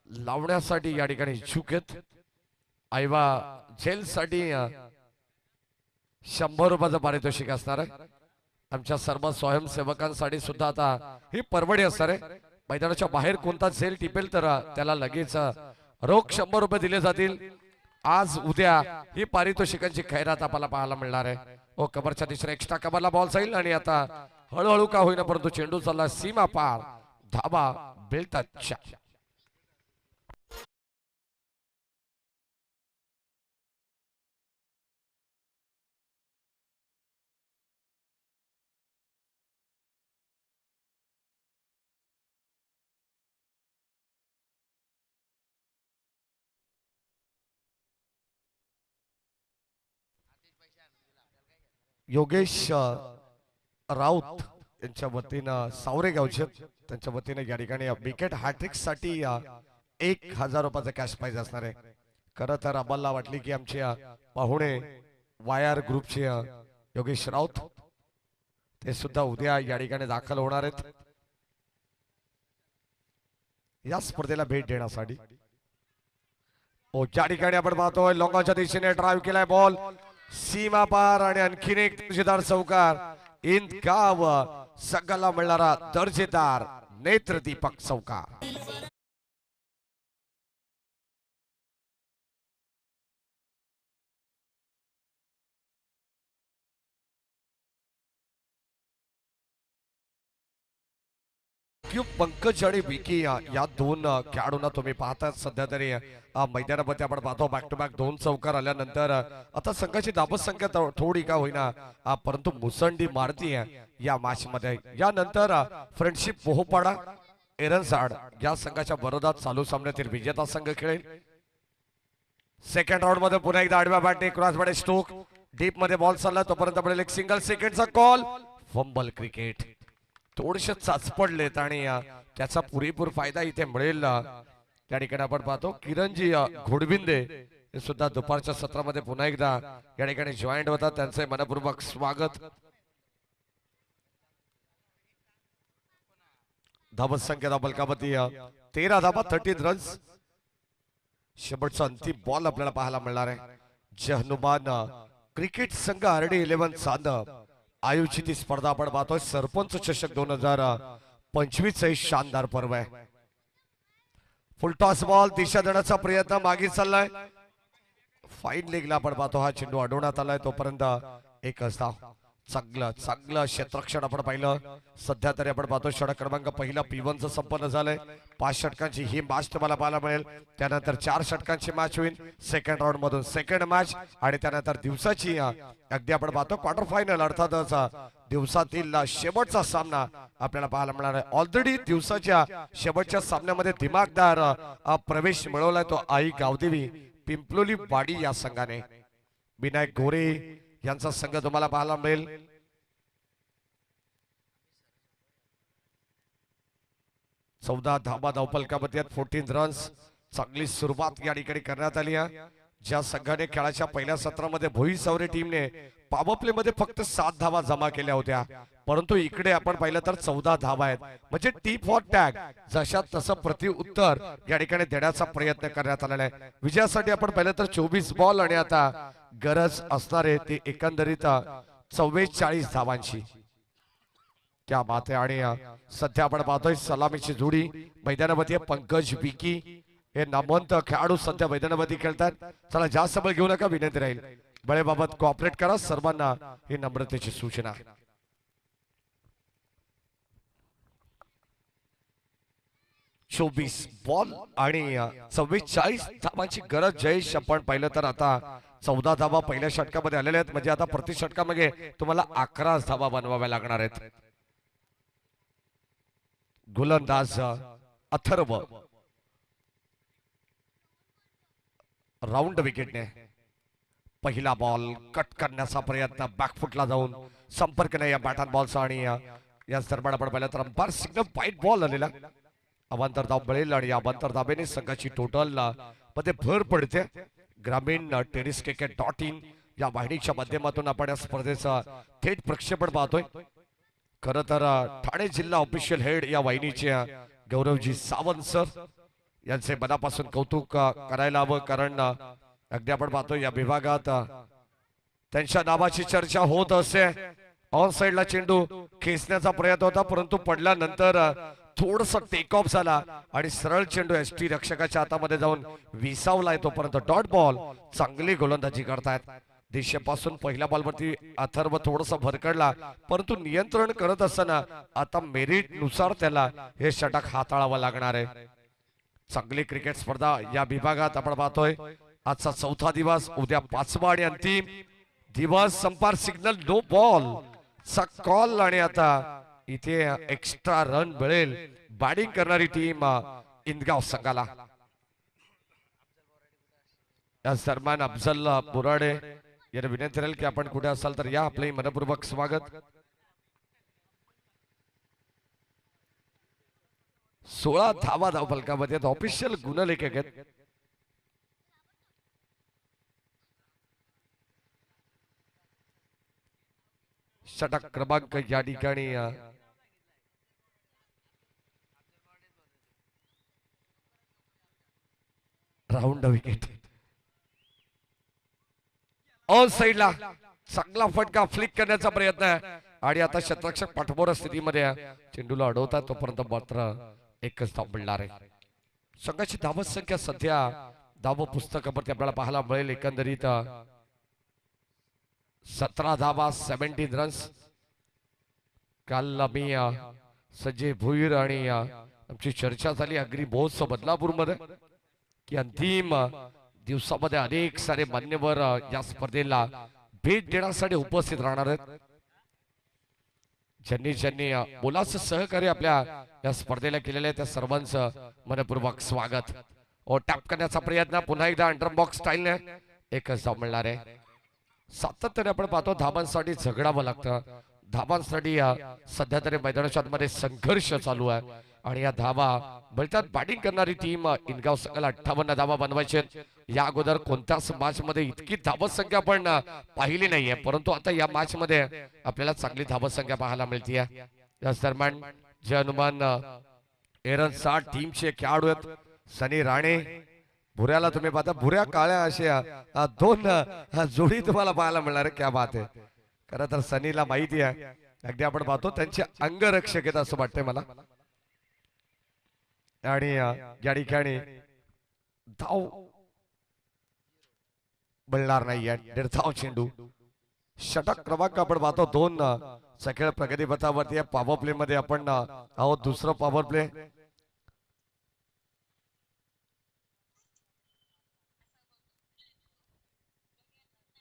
लावण्यासाठी या ठिकाणी इच्छुक आहेत. आयवा जेल साठी 100 रुपयाचं पारितोषिक असणार आहे. आमच्या सर्व स्वयंसेवकांसाठी सुद्धा आता ही परवडी असणार आहे. मैदानाच्या बाहेर कोणता झेल टिपेल तर त्याला लगेच रोख 100 रुपये दिले जातील. आज उद्या ही पारितोषिकांची खैरात आपल्याला पाहायला मिळणार आहे. ओ कबरच्या दिशेने एक्स्ट्रा कबरला बॉल जाईल आणि आता हळूहळू का होईना परंतु चेंडू चालला सीमा पार. धाबा बेलतात. योगेश राऊत यांच्या वतीनं सावरे गावचे त्यांच्या वतीनं या ठिकाणी विकेट हॅट्रिक साठी 1000 रुपयाचं कॅश प्राइज असणार आहे. खरं तर आम्हाला वाटली की आमचे पाहुणे वायर ग्रुपचे योगेश राऊत ते सुद्धा उद्या या ठिकाणी दाखल होणार आहेत या स्पर्धेला भेट देण्यासाठी. ओ ज्या ठिकाणी आपण पाहतोय लोकांच्या दिशेने ड्राईव्ह केलाय बॉल सीमा पार आणि आणखीन एक दर्जेदार चौकार. इंदगाव संघाला मिळणारा दर्जेदार नेत्रदीपक चौकार. पंकज आणि विकी या दोन खेळाडूंना तुम्ही पाहता सध्या तरी मैदानामध्ये आपण पाहतो बॅक टू बॅक 2 चौकार आल्यानंतर आता संघाची धावसंख्या थोडी का होईना परंतु मुसंडी मारती या मॅच मध्ये. यानंतर फ्रेंडशिप पोहोपाडा एरनसाड या संघाच्या विरोधात चालू सामन्यातील विजेता संघ खेळेल. सेकंड राऊंड मध्ये पुन्हा एकदा आडव्या बॅटने क्रॉस बॅट स्ट्रोक डीप मध्ये बॉल चालला तोपर्यंत पडेल एक सिंगल सेकंडचा कॉल. Fumble cricket. थोडेसे चाचपडलेत आणि त्याचा पुरेपूर फायदा इथे मिळेल. त्या ठिकाणी आपण पाहतो किरणजी घोडबिंदे हे सुद्धा दुपारच्या सत्रामध्ये पुन्हा एकदा या ठिकाणी जॉईंट होतात. त्यांचे मनपूर्वक स्वागत. धावसंख्या धावफलकावरती 13 धावा 30 रन्स. शेवटचा अंतिम बॉल आपल्याला पाहायला मिळणार आहे. जय हनुमान क्रिकेट संघ आरडी 11 चांद आयोजित स्पर्धा आपण पाहतोय. सरपंच चषक 2025 हे शानदार पर्व आहे. फुल टॉस बॉल दिशा देण्याचा प्रयत्न मागे चाललाय. फाईन लेगला आपण पाहतो हा चेंडू अडवण्यात आलाय तोपर्यंत एकच धाव. चांगलं क्षेत्ररक्षण आपण पाहिलं. सध्या तरी आपण पाहतो षटक क्रमांक पहिला P1 संपन्न झालंय. 5 षटकांची ही मॅच तुम्हाला पाहायला मिळेल. त्यानंतर 4 षटकांची मॅच होईल सेकंड राऊंड मधून सेकंड मॅच आणि त्यानंतर दिवसाची अगदी आपण पाहतो क्वार्टर फायनल अर्थातच दिवसातील शेवटचा सामना आपल्याला पाहायला मिळणार आहे. ऑलरेडी दिवसाच्या शेवटच्या सामन्यामध्ये दिमागदार प्रवेश मिळवलाय तो आई गावदेवी पिंपलोली वाडी या संघाने. विनायक गोरे यांचा संघ तुम्हाला पाहायला मिळेल. चौदा धाबा धावपलकामध्ये 14 रन्स. चांगली सुरुवात या ठिकाणी करण्यात आली आहे. ज्या संघाने खेळाच्या पहिल्या सत्रामध्ये भोई सावरे टीमने पॉवर प्ले मध्ये फक्त 7 धावा जमा केल्या होत्या, परंतु इकडे आपण पाहिलं तर 14 धावा आहेत. म्हणजे टी फॉर टॅग जशा तसं प्रति उत्तर या ठिकाणी देण्याचा प्रयत्न करण्यात आलेला आहे. विजयासाठी आपण पाहिलं तर 24 बॉल आणि आता गरज असणारे ते एकंदरीत 44 धावांची. क्या बात आहे. आणि सध्या आपण पाहतोय सलामीची जोडी मैदानामध्ये पंकज विकी हे नामवंत खेळाडू सध्या मैदानामध्ये खेळतात. चला जास्त बळ घेऊ नका, विनंती राहील बळेबाबत कोऑपरेट करा सर्वांना, ही नम्रतेची सूचना. चोवीस बॉल आणि 44 धावांची गरज. जयेश आपण पाहिलं तर आता 14 धावा पहिल्या षटकामध्ये आलेल्या आहेत, म्हणजे आता प्रति षटकामध्ये तुम्हाला 11 धावा बनवाव्या लागणार आहेत. गोलंदाज अथर्व राऊंड विकेटने पहिला बॉल कट करण्याचा प्रयत्न, बॅकफुटला जाऊन संपर्क नाही या बॅट बॉलचा. आणि या दरम्यान आपण पाहिलं तर अंपायर सिग्नल वाईट बॉल आलेला. अवांतर धाव मिळेल आणि या अवांतर धाबेने संघाची टोटल मध्ये भर पडते. ग्रामीण टेनिस cricket.in या वाहिनीच्या माध्यमातून आपण या स्पर्धेचा थेट प्रक्षेपण पाहतोय. खर तर ठाणे जिल्हा ऑफिशियल हेड या वाहिनीचे गौरवजी सावंत सर यांचे मनापासून कौतुक करायला हवं, कारण अगदी आपण पाहतो या विभागात त्यांच्या नावाची चर्चा होत असे. ऑन साइडला चेंडू खेचण्याचा प्रयत्न होता, परंतु पडल्यानंतर थोडस टेक ऑफ झाला आणि सरळ चेंडू एसटी रक्षकाच्या हातामध्ये जाऊन विसावला. तोपर्यंत डॉट बॉल. चांगली गोलंदाजी करतायत. दिशेपासून पहिल्या बॉलवरती अथर्व थोडस भरकडला, परंतु नियंत्रण करत असताना आता मेरिट नुसार त्याला हे षटक हाताळावं लागणार आहे. चांगली क्रिकेट स्पर्धा या विभागात आपण पाहतोय. आजचा 4था दिवस, उद्या 5वा आणि अंतिम दिवस. अंपायर सिग्नल नो बॉल चा कॉल आणि आता इथे एक्स्ट्रा रन मिळेल बॅटिंग करणारी टीम इंदगाव संघाला. या दरम्यान अफजल बोराडे यांना विनंती राहील की आपण कुठे असाल तर या, आपले मनपूर्वक स्वागत. 16 धावा धावफलकामध्ये ऑफिशियल गुणलेखक आहेत. षटक क्रमांक या ठिकाणी राऊंड विकेट. ऑन साइडला चांगला फटका फ्लिक करण्याचा प्रयत्न आहे आणि आता शतरक्षक पाठबोर स्थितीमध्ये चेंडूला अडवतात. तोपर्यंत मात्र एकच धाव मिळणार आहे. संघाची धावत संख्या सध्या धाव पुस्तकावरती आपल्याला पाहायला मिळेल एकंदरीत 17 धावा 17 रन्स. काल आम्ही संजय भोईर आणि आमची चर्चा झाली अग्री महोत्सव बदलापूर मध्ये की अंतिम दिवसामध्ये अनेक सारे मान्यवर या स्पर्धेला भेट देण्यासाठी उपस्थित राहणार आहेत. ज्यांनी मोलाचं सहकार्य आपल्या या स्पर्धेला केलेलं आहे त्या सर्वांचं मनपूर्वक स्वागत. टॅप करण्याचा प्रयत्न पुन्हा एकदा अंडर बॉक्स स्टाईलने एकच धाव मिळणार आहे. सातत्याने आपण पाहतो धाबांसाठी झगडावं लागतं. धाबांसाठी सध्या तरी मैदानाच्या आतमध्ये संघर्ष चालू आहे आणि या धावा मिळतात. बॅटिंग करणारी टीम इंदगाव संघाला 58 धावा बनवायचे. या अगोदर कोणत्याच मॅच मध्ये इतकी धावत संख्या आपण पाहिली नाहीये, परंतु आता या मॅच मध्ये आपल्याला चांगली धावत संख्या पाहायला मिळते. याच दरम्यान जे हनुमान एरन 60 टीमचे खेळाडू आहेत. सनी राणे भुऱ्याला तुम्ही पाहता, भुऱ्या काळ्या अशा 2 जोडी तुम्हाला पाहायला मिळणार आहे. क्या बात आहे. खरं तर सनीला माहिती आहे, अगदी आपण पाहतो त्यांचे अंगरक्षक आहेत असं वाटतंय मला. आणि या ठिकाणी धाव मिळणार नाही आहे. 1.5 धाव चेंडू. षटक क्रमांक आपण पाहतो 2 सखेळ प्रगती पथावरती. पॉवर प्ले मध्ये आपण आहोत. दुसरं पॉवर प्ले.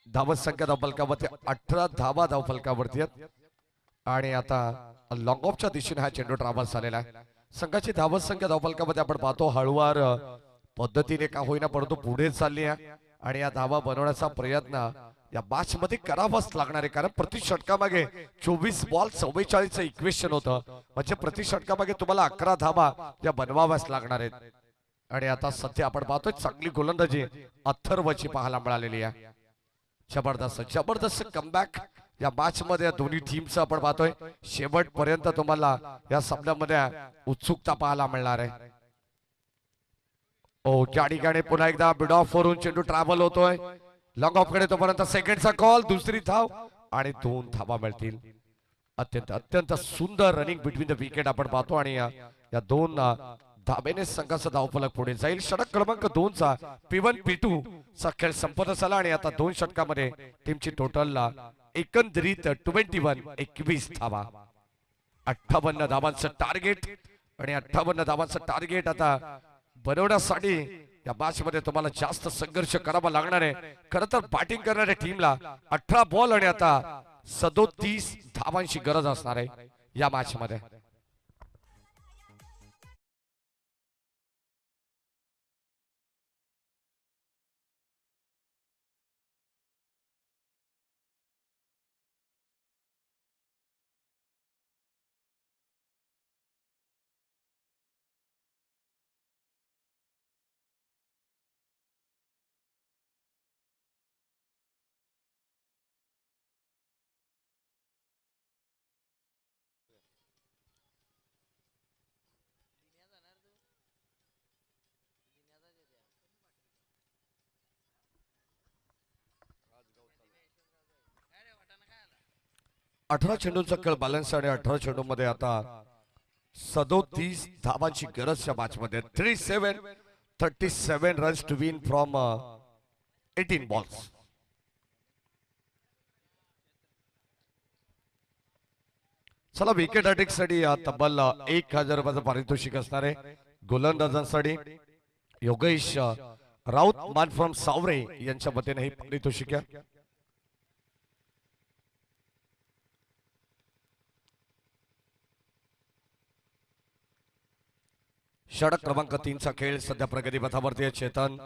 धावत संख्या धावफलकावरती 18 धावा धावफलकावरती आहेत. आणि आता लॉंग ऑफच्या दिशेने हा चेंडू ट्रॅव्हल्स झालेला आहे. संघाची धावत संख्या धावफलकामध्ये आपण पाहतो हळूवार पद्धतीने का होईना परंतु पुढे चालली आहे आणि या धावा बनवण्याचा प्रयत्न या मॅच मध्ये करावंच लागणार आहे, कारण प्रति षटकामागे 24 बॉल 44चं इक्वेशन होतं, म्हणजे प्रति षटकामागे तुम्हाला 11 धावा या बनवाव्याच लागणार आहेत. आणि आता सध्या आपण पाहतोय चांगली गोलंदाजी अथर्वची पाहायला मिळालेली आहे. जबरदस्त जबरदस्त कमबॅक या मॅच मध्ये दोन्ही टीमचं आपण पाहतोय. शेवटपर्यंत तुम्हाला या सामन्यामध्ये उत्सुकता पाहायला मिळणार आहे. ओ त्या ठिकाणी पुन्हा एकदा मिड ऑफ वरून चेंडू ट्रॅव्हल होतोय लॉंग ऑफ कडे, तोपर्यंत सेकंडचा कॉल, दुसरी धाव आणि 2 धावा मिळतील. अत्यंत अत्यंत सुंदर रनिंग बिटवीन द विकेट आपण पाहतो आणि या 2 धाबेने संघाचा धावफलक पुढे जाईल. षटक क्रमांक 2 चा P1 P2 चा खेळ संपत झाला आणि आता 2 षटकामध्ये टीमची टोटल एकंदरीत 21 धावा, 58 धावांचं टार्गेट. आणि 58 धावांचं टार्गेट आता बनवण्यासाठी या मॅच मध्ये तुम्हाला जास्त संघर्ष करावा लागणार आहे. खरं तर बॅटिंग करणाऱ्या टीमला 18 बॉल आणि आता 37 धावांची गरज असणार आहे या मॅच मध्ये. अठरा चेंडूचा खेळ बॅलन्स आणि 18 चेंडू मध्ये आता 37 धावांची गरज या मॅच मध्ये. 37 runs to win from 18 balls. चला विकेट साठी तब्बल 1000 रुपयाचं पारितोषिक असणार आहे. गोलंदाजांसाठी योगेश राऊत मान फ्रॉम सावरे यांच्या वतीने हे पारितोषिक आहे. षटक क्रमांक 3 चा खेळ सध्या प्रगती पथावरती आहे. चेतन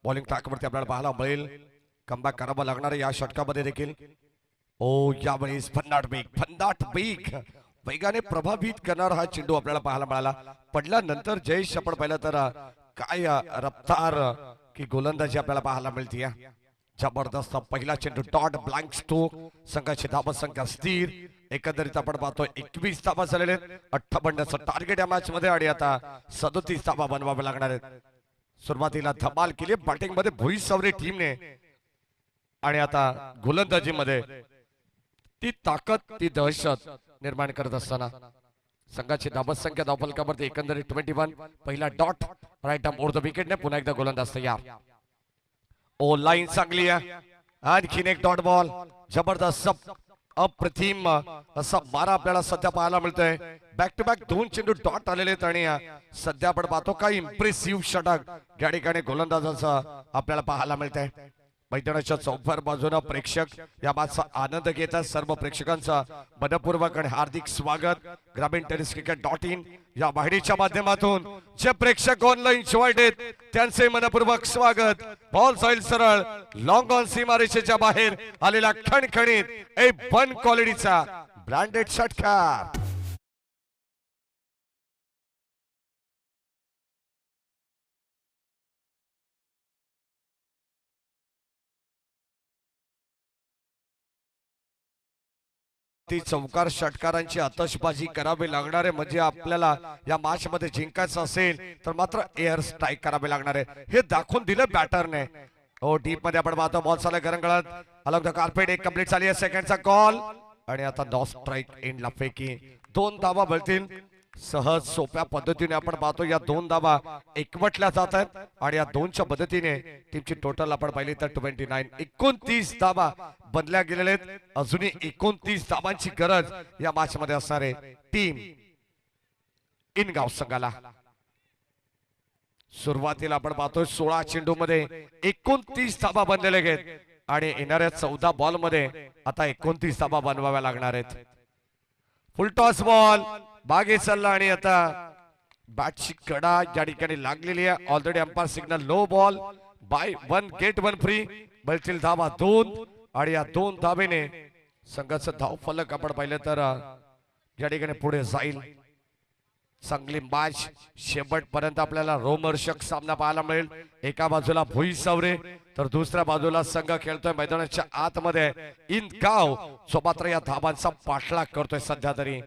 बॉलिंग ट्रॅकवरती आपल्याला पाहायला मिळेल. कमबॅक करावं लागणार या षटकामध्ये देखील. ओ यावेळेस फन्नाट वेग वेगाने प्रभावित करणारा हा चेंडू आपल्याला पाहायला मिळाला. पडल्यानंतर जयेश आपण पाहिलं तर काय रफ्तार की गोलंदाजी आपल्याला पाहायला मिळते. जबरदस्त पहिला चेंडू डॉट ब्लँक स्ट्रोक. संघाची धावा संख्या स्थिर. एकंदरीत आपण पाहतोय 21 धावा झालेले, 58चं टार्गेट या मॅच मध्ये आणि आता 37 धावा बनवावे लागणार आहेत. सुरुवातीला धमाल केली बॅटिंग मध्ये भुई सावरे टीमने आणि आता गोलंदाजी मध्ये ती ताकद ती दहशत निर्माण करत असताना संघाची धावसंख्या धावफलकावरती एकंदरीत 21. पहिला dot right arm over the विकेटने पुन्हा एकदा गोलंदाज तयार. ओ लाईन चांगली आहे. आणखीन एक डॉट बॉल. जबरदस्त अप्रतिम असा मारा आपल्याला सध्या पाहायला मिळतोय. बॅक टू बॅक 2 चेंडू डॉट आलेले आहेत आणि सध्या आपण पाहतो काय इम्प्रेसिव्ह षटक या ठिकाणी गोलंदाजांचा आपल्याला पाहायला मिळतंय. मैदानाच्या चौफार बाजूने प्रेक्षक या मॅचचा आनंद घेतात. सर्व प्रेक्षकांचा मनपूर्वक आणि हार्दिक स्वागत. ग्रामीण टेनिस क्रिकेट.in या वाहिनीच्या माध्यमातून जे प्रेक्षक ऑनलाईन जॉईंट आहेत त्यांचे मनपूर्वक स्वागत. बॉल जाईल सरळ लॉंग ऑन सीमारेषेच्या बाहेर आलेला खणखणीत A1 क्वालिटीचा ब्रँडेड षटकार. चौकार षटकारांची आतषबाजी करावी लागणार आहे. म्हणजे आपल्याला या मॅच मध्ये जिंकायचं असेल तर मात्र एअर स्ट्राईक करावे लागणार आहे. हे दाखवून दिलं बॅटरने. हो डीप मध्ये आपण पाहतो बॉल चालू गरंगळत अलॉंग द कार्पेट. एक कंप्लीट झाली आहे. सेकंडचा कॉल आणि आता नॉ स्ट्राईक एंडला फेकी. 2 धावा मिळतील. सहज सोप्या पद्धतीने आपण पाहतो या 2 धावा एकवटल्या जात आहेत आणि या 2च्या मदतीने टीमची टोटल आपण पाहिली तर 29 धावा बनल्या गेलेल्या आहेत. अजूनही 29 धावांची गरज या मॅच मध्ये असणार आहे टीम इनगाव संघाला. सुरुवातीला आपण पाहतोय 16 चेंडू मध्ये 29 धावा बनलेले आहेत आणि येणाऱ्या 14 बॉल मध्ये आता 29 धावा बनवाव्या लागणार आहेत. फुल टॉस बॉल बागे चालला आणि आता बॅटची कडा या ठिकाणी लागलेली आहे. Already umpire signal no ball. Buy 1 get 1 free. मिळतील धावा 2. आणि या 2 धावेने संघाचं धाव फलक आपण पाहिलं तर या ठिकाणी पुढे जाईल. चांगली मॅच शेवटपर्यंत आपल्याला रोमहर्षक सामना पाहायला मिळेल. एका बाजूला भुई सावरे तर दुसऱ्या बाजूला संघ खेळतोय मैदानाच्या आतमध्ये इन गाव, जो मात्र या धावांचा पाठलाग करतोय सध्या तरी.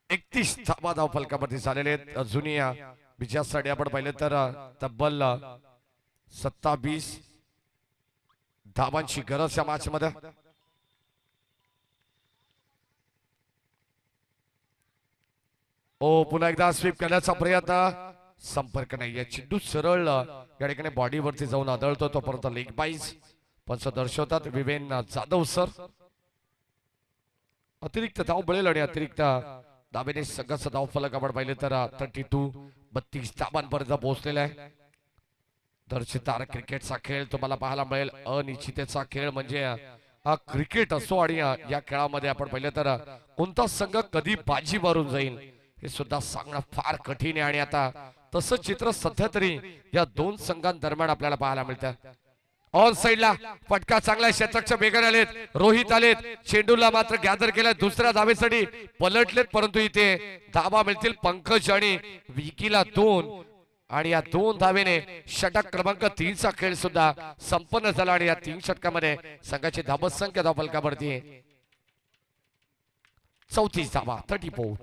31 धावा धाव फलकावरती झालेले आहेत. अजूनही या विजयासाठी आपण पाहिलं तर तब्बल 27 धावांची गरज या मॅच मध्ये. ओ पुन्हा एकदा स्वीप करण्याचा प्रयत्न, संपर्क नाही. या चेंडू सरळ या ठिकाणी बॉडीवरती जाऊन आदळतो, तोपर्यंत लेग बाईज पंच दर्शवतात विवेन जाधव सर. अतिरिक्त धाव मिळेल आणि अतिरिक्त धावेने संघाचा धाव फलक आपण पाहिले तर 32 धावांपर्यंत पोहोचलेला आहे. दर्शकदार क्रिकेटचा खेळ तुम्हाला पाहायला मिळेल. अनिश्चिततेचा खेळ म्हणजे हा क्रिकेट असो आणि या खेळामध्ये आपण पाहिलं तर कोणता संघ कधी बाजी मारून जाईल हे सुद्धा सांगणं फार कठीण आहे. आणि आता तसं चित्र सध्या तरी या 2 संघांदरम्यान आपल्याला पाहायला मिळतं. ऑन साइडला फटका चांगला, क्षेत्ररक्षक वेगाने आलेत, रोहित आलेत, चेंडूला मात्र गॅदर केलाय, दुसऱ्या धावेसाठी पलटलेत, परंतु इथे धावा मिळतील पंकज आणि विकीला 2. आणि या 2 धावेने षटक क्रमांक 3 चा खेळ सुद्धा संपन्न झाला. आणि या 3 षटकामध्ये संघाची धावसंख्या धाव फलकावरती 34 धावा, 34.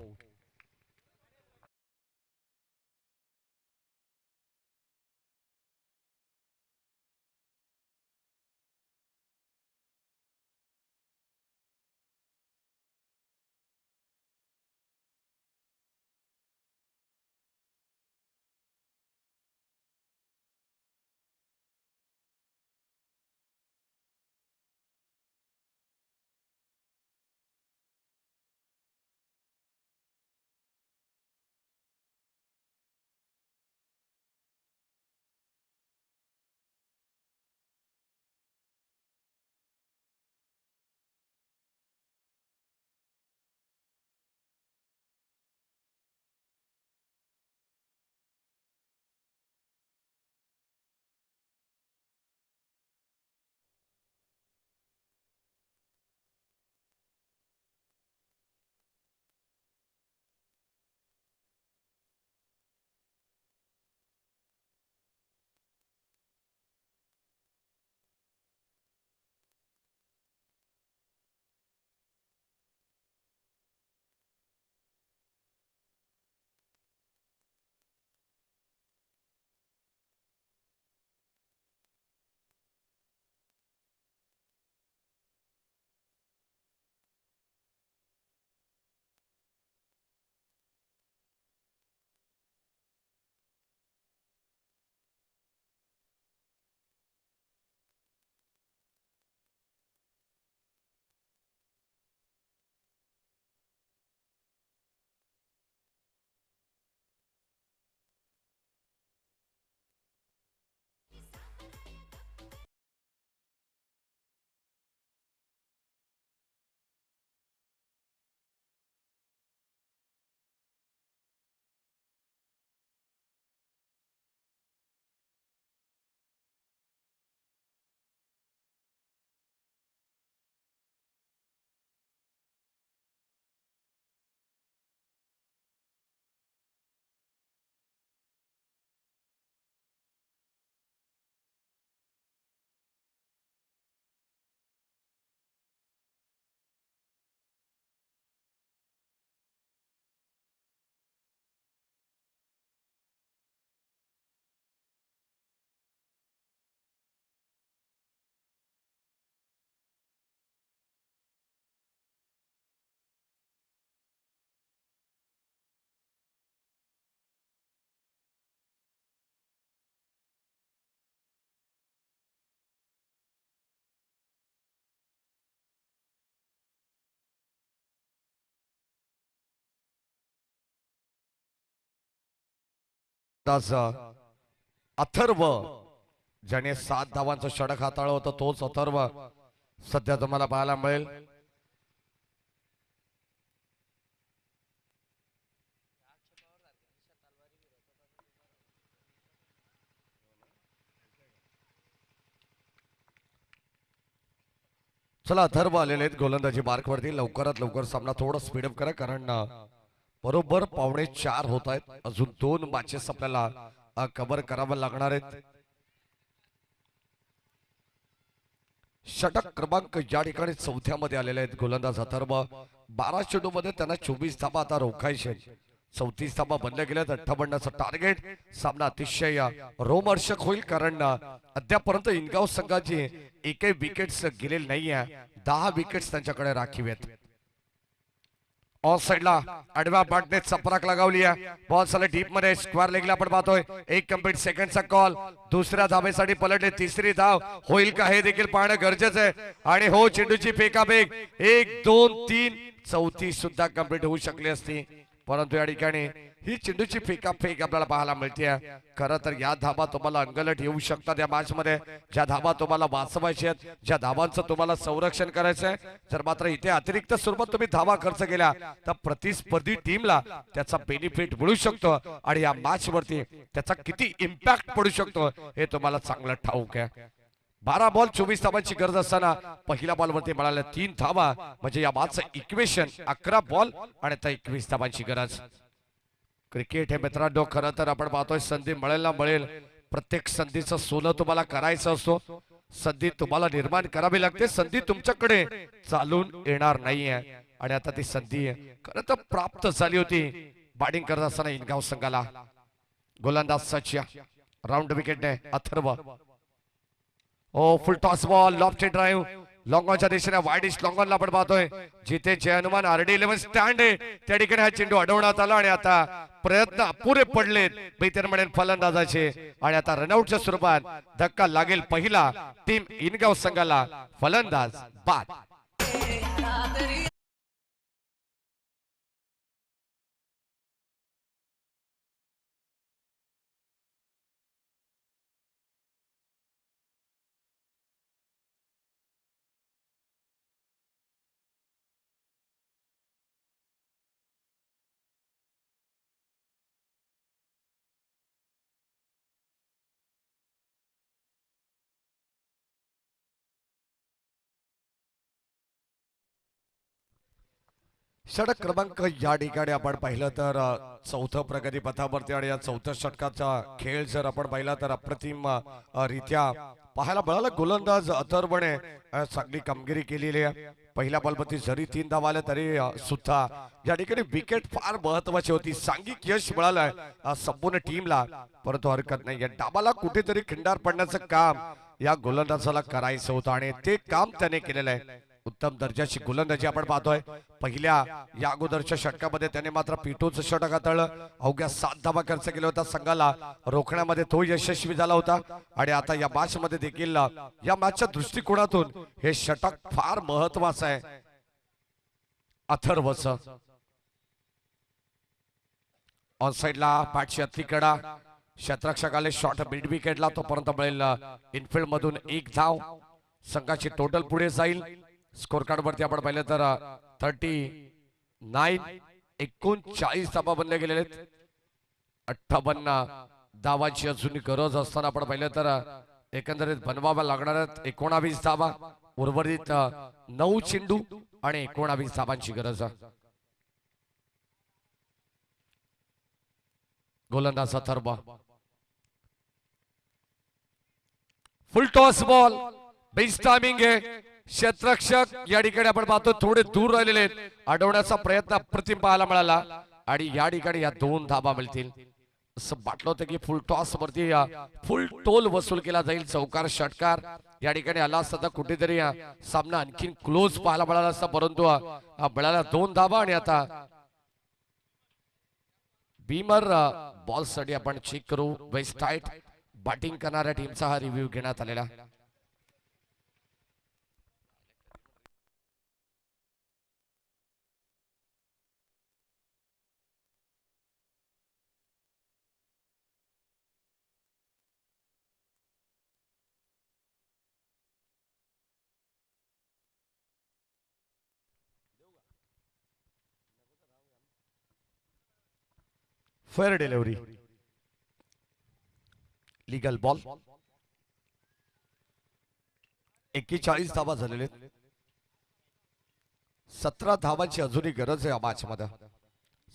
अथर्व ज्याने 7 धावांचं षटक हाताळलं होतं तोच अथर्व सध्या तुम्हाला पाहायला मिळेल. चला अथर्व आलेले आहेत गोलंदाजी मार्कवरती. लवकरात लवकर सामना थोडा स्पीडअप करा, कारण बरोबर 3:45 होत आहेत. अजून 2 मॅचेस आपल्याला कव्हर करावं लागणार आहेत. षटक क्रमांक या ठिकाणी 4थ्या आलेले आहेत गोलंदाज अथर्व. 12 चेंडूमध्ये त्यांना 24 धाबा आता रोखायचे. 34 धाबा बनल्या गेल्यात. 58चं टार्गेट. सामना अतिशय रोमहर्षक होईल, कारण अद्यापर्यंत इनगाव संघाची एकही विकेट्स गेलेली नाहीये. 10 विकेट्स त्यांच्याकडे राखीव आहेत. ऑफ साइडला आडव्या बॅटने चपराक लगावली आहे. बॉल चालला डीप मध्ये. स्क्वेअर लेगला आपण पाहतोय. 1 कंप्लीट सेकंडचा कॉल. दुसऱ्या धाबेसाठी पलटले. तिसरी धाव होईल का हे देखील पाहणं गरजेचं आहे. आणि हो, चेंडूची फेकाफेक 1 2 3 चौथी सुद्धा कंप्लीट होऊ शकली असती, परंतु या ठिकाणी ही चेंडूची फेकाफेक आपल्याला पाहायला मिळते. खरं तर या धाबा तुम्हाला अंगलट येऊ शकतात या मॅच मध्ये. ज्या धाबा तुम्हाला वाचवायच्या आहेत, ज्या धाबांचं तुम्हाला संरक्षण करायचं आहे, जर मात्र इथे अतिरिक्त स्वरूपात तुम्ही धाबा खर्च केल्या तर प्रतिस्पर्धी टीमला त्याचा बेनिफिट मिळू शकतो आणि या मॅच वरती त्याचा किती इम्पॅक्ट पडू शकतो हे तुम्हाला चांगलं ठाऊक आहे. 12 बॉल 24 धावांची गरज असताना पहिल्या बॉलवरती मिळाल्या 3 धावा, म्हणजे या मॅचचं इक्वेशन 11 बॉल आणि त्या 21 धावांची गरज. क्रिकेट हे मित्रांनो खरं तर आपण पाहतोय संधी मिळेल ना मिळेल, प्रत्येक संधीचं सोनं तुम्हाला करायचं असतो. संधी तुम्हाला निर्माण करावी लागते. संधी तुमच्याकडे चालून येणार नाहीये आणि आता ती संधी खरं तर प्राप्त झाली होती. बॅटिंग करत असताना इनगाव संघाला गोलंदाज सच्या राऊंड विकेटने Atharva. Oh full toss ball, loft drive लॉंगॉनच्या दिशेने वाईडिश लॉंगॉनला आपण पाहतोय. जिथे जय हनुमान RD11 स्टँड आहे त्या ठिकाणी हा चेंडू अडवण्यात आला आणि आता प्रयत्न अपुरे पडलेत बेहतर म्हणेल फलंदाजाचे. आणि आता रनआउटच्या स्वरूपात धक्का लागेल पहिला टीम इनगाव संघाला. फलंदाज बाद. षटक क्रमांक या ठिकाणी आपण पाहिलं तर चौथं प्रगती पथावरती आणि या चौथ्या षटकाचा खेळ जर आपण पाहिला तर अप्रतिम रित्या पाहायला मिळाला. गोलंदाज अथर्वने चांगली कामगिरी केलेली आहे. पहिल्या बॉलवरती जरी 3 धावा आल्या तरी सुद्धा या ठिकाणी विकेट फार महत्वाची होती. सांघिक यश मिळालंय संपूर्ण टीमला, परंतु हरकत नाही. डाबाला कुठेतरी खिंडार पडण्याचं काम या गोलंदाजाला करायचं होतं आणि ते काम त्याने केलेलं आहे. उत्तम दर्जाची गोलंदाजी आपण पाहतोय. पहिल्या या अगोदरच्या षटकामध्ये त्याने मात्र पिटूचं षटक हाताळलं. अवघ्या 7 धावा खर्च केला होता. संघाला रोखण्यामध्ये तो यशस्वी झाला होता आणि आता या मॅच मध्ये देखील या मॅचच्या दृष्टिकोनातून हे षटक फार महत्वाचं आहे. अथर्वचं ऑन साइडला पाठची अथली कडा. क्षेत्ररक्षक आले शॉट मिड विकेटला, तोपर्यंत मिळेल इनफिल्ड मधून 1 धाव. संघाची टोटल पुढे जाईल. स्कोर कार्ड वरती आपण पाहिलं तर 39 39 धावा बनले गेलेले आहेत. 58 धावांची अजून गरज असताना आपण पाहिलं तर एकंदरीत बनवाव्या लागणार आहेत 19 धावा. उर्वरित 9 चेंडू आणि 19 धावांची गरज. गोलंदाज अथर्व. फुल टॉस बॉल, बेस्ट टायमिंग आहे. क्षेत्ररक्षक या ठिकाणी आपण पाहतो थोडे दूर राहिलेले आहेत. अडवण्याचा प्रयत्न अप्रतिम पाहायला मिळाला आणि या ठिकाणी या 2 धाबा मिळतील असं वाटलं होतं की फुल टॉस वरती फुल टोल वसूल केला जाईल. चौकार षटकार या ठिकाणी आला असता कुठेतरी सामना आणखीन क्लोज पाहायला मिळाला असता, परंतु मिळाला 2 धाबा. आणि आता बीमर बॉल साठी आपण चेक करू. वेस्ट टाइट बॅटिंग करणाऱ्या टीमचा हा रिव्ह्यू घेण्यात आलेला. Fair delivery, legal ball. 41 धावा झालेले. 17 धावांची अजूनही गरज आहे या मॅच मध्ये.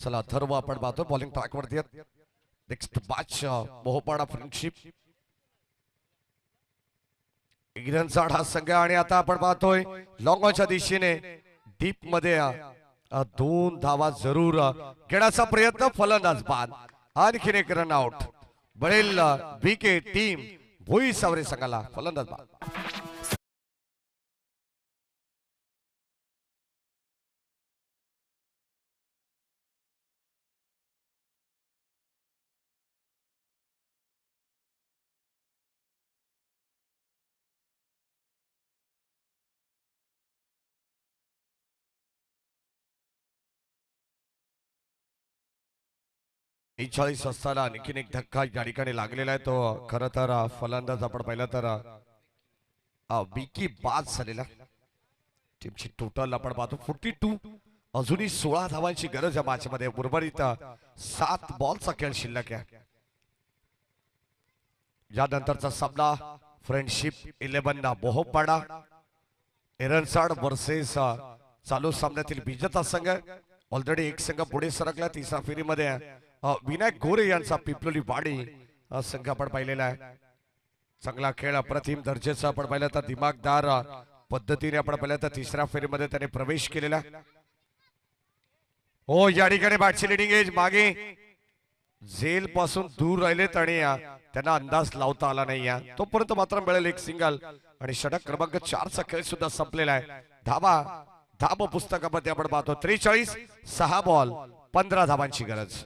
चला थर्व आपण पाहतो बॉलिंग ट्रॅक वरती. नेक्स्ट मॅच मोहपाडा फ्रेंडशिप इग्रनसाड हा संघ आणि आता आपण पाहतोय लॉंग ऑनच्या दिशेने डीप मध्ये 2 धावा जरूर घेण्याचा प्रयत्न. फलंदाज बाद. आणखीन एक रन आउट. बळेल विकेट टीम भोई सावरे संघाला. फलंदाज बाद. चाळीस असताना आणखीन एक धक्का या ठिकाणी लागलेला आहे. तो खर तर फलंदाज आपण पाहिलं तर विकी बाद झालेला. टीमची टोटल आपण पाहतो 42. अजूनही 16 धावांची गरज या मॅच मध्ये. उर्वरित 7 बॉलचा खेळ शिल्लक आहे. यानंतरचा सामना फ्रेंडशिप 11 मोहपाडा एरनसाड वर्सेस चालू सामन्यातील विजेता संघ. ऑलरेडी एक संघ पुढे सरकला. तिसऱ्या फेरीमध्ये विनायक गोरे यांचा पिपलोली वाडी संघ आपण पाहिलेला आहे. चांगला खेळ अप्रतिम दर्जाचा आपण पाहिलं तर दिमागदार पद्धतीने आपण पाहिलं तर तिसऱ्या फेरीमध्ये त्याने प्रवेश केलेला. हो या ठिकाणी बॅटची लिडिंग एज मागे झेल पासून दूर राहिलेत आणि त्यांना अंदाज लावता आला नाही. तोपर्यंत मात्र मिळेल एक सिंगल आणि षटक क्रमांक 4चा खेळ सुद्धा संपलेला आहे. धाबा पुस्तकामध्ये आपण पाहतो 43. 6 बॉल 15 धावांची गरज.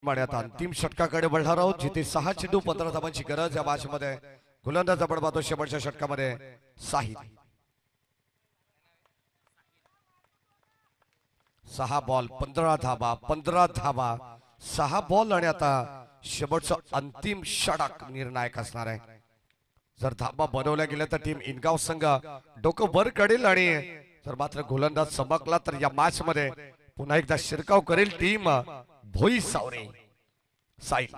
आता अंतिम षटकाकडे वळणार आहोत जिथे 6 चेंडू 15 धावांची गरज या मॅच मध्ये. गोलंदाज आपण पाहतो शेवटच्या षटकामध्ये साहिल. 6 बॉल 15 धावा 15 धावा 6 बॉल आणि आता शेवटचा अंतिम षटक निर्णायक असणार आहे. जर धाबा बनवल्या गेल्या तर टीम इनगाव संघ डोकं वर काढेल आणि जर मात्र गोलंदाज चमकला तर या मॅच मध्ये पुन्हा एकदा शिरकाव करेल टीम भोई सावरे. साहिल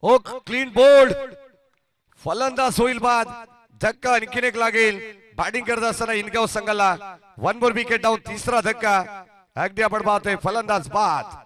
ओ क्लीन बोल्ड. फलंदाज होईल बाद. धक्का आणखीन एक लागेल. बॅटिंग करत असताना इनगाव संघाला 1 मोर विकेट डाऊन. तिसरा धक्का अगदी आपण पाहतोय फलंदाज बाद.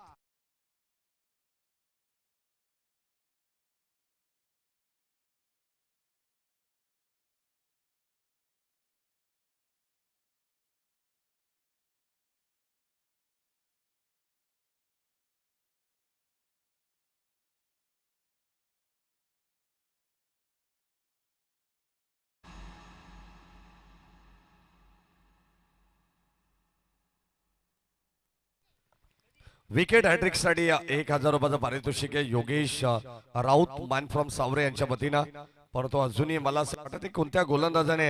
विकेट हॅट्रिक साठी 1000 रुपयाचं पारितोषिक आहे योगेश राऊत मॅन फ्रॉम सावरे यांच्या वतीनं. परंतु अजूनही मला असं वाटतं कोणत्या गोलंदाजाने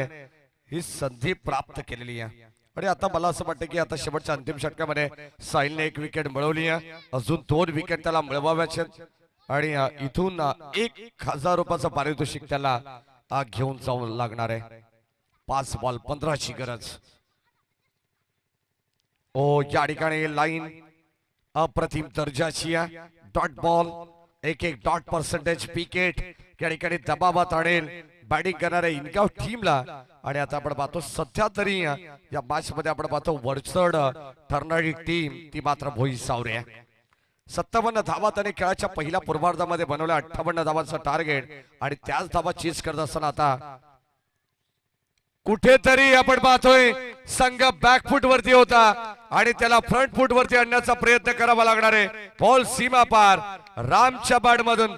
ही संधी प्राप्त केलेली आहे. आणि आता मला असं वाटतं की आता शेवटच्या अंतिम षटकामध्ये साहिलने 1 विकेट मिळवली आहे. अजून 2 विकेट त्याला मिळवाव्याचे आणि इथून 1000 रुपयाचं पारितोषिक त्याला घेऊन जाऊ लागणार आहे. 5 बॉल 15 ची गरज. ओ या ठिकाणी लाईन अप्रतिम दर्जाची dot ball. 1 dot percentage wicket या ठिकाणी दबावात आणेल बॅटिंग करणाऱ्या इनगाव टीमला. आणि आता आपण पाहतो सध्या तरी या मॅच मध्ये आपण पाहतो वरचढ ठरणारी टीम ती मात्र भोई सावरे आहे. 57 धावा त्याने खेळाच्या पहिल्या पूर्वार्धामध्ये बनवल्या, 58 धावांचं टार्गेट. आणि त्याच धावा चेस करत असताना आता कुठेतरी आपण पाहतोय संघ बॅकफूट वरती होता आणि त्याला फ्रंट फूट वरती आणण्याचा प्रयत्न करावा लागणार आहे. बॉल सीमा पार रामच्या बॅट मधून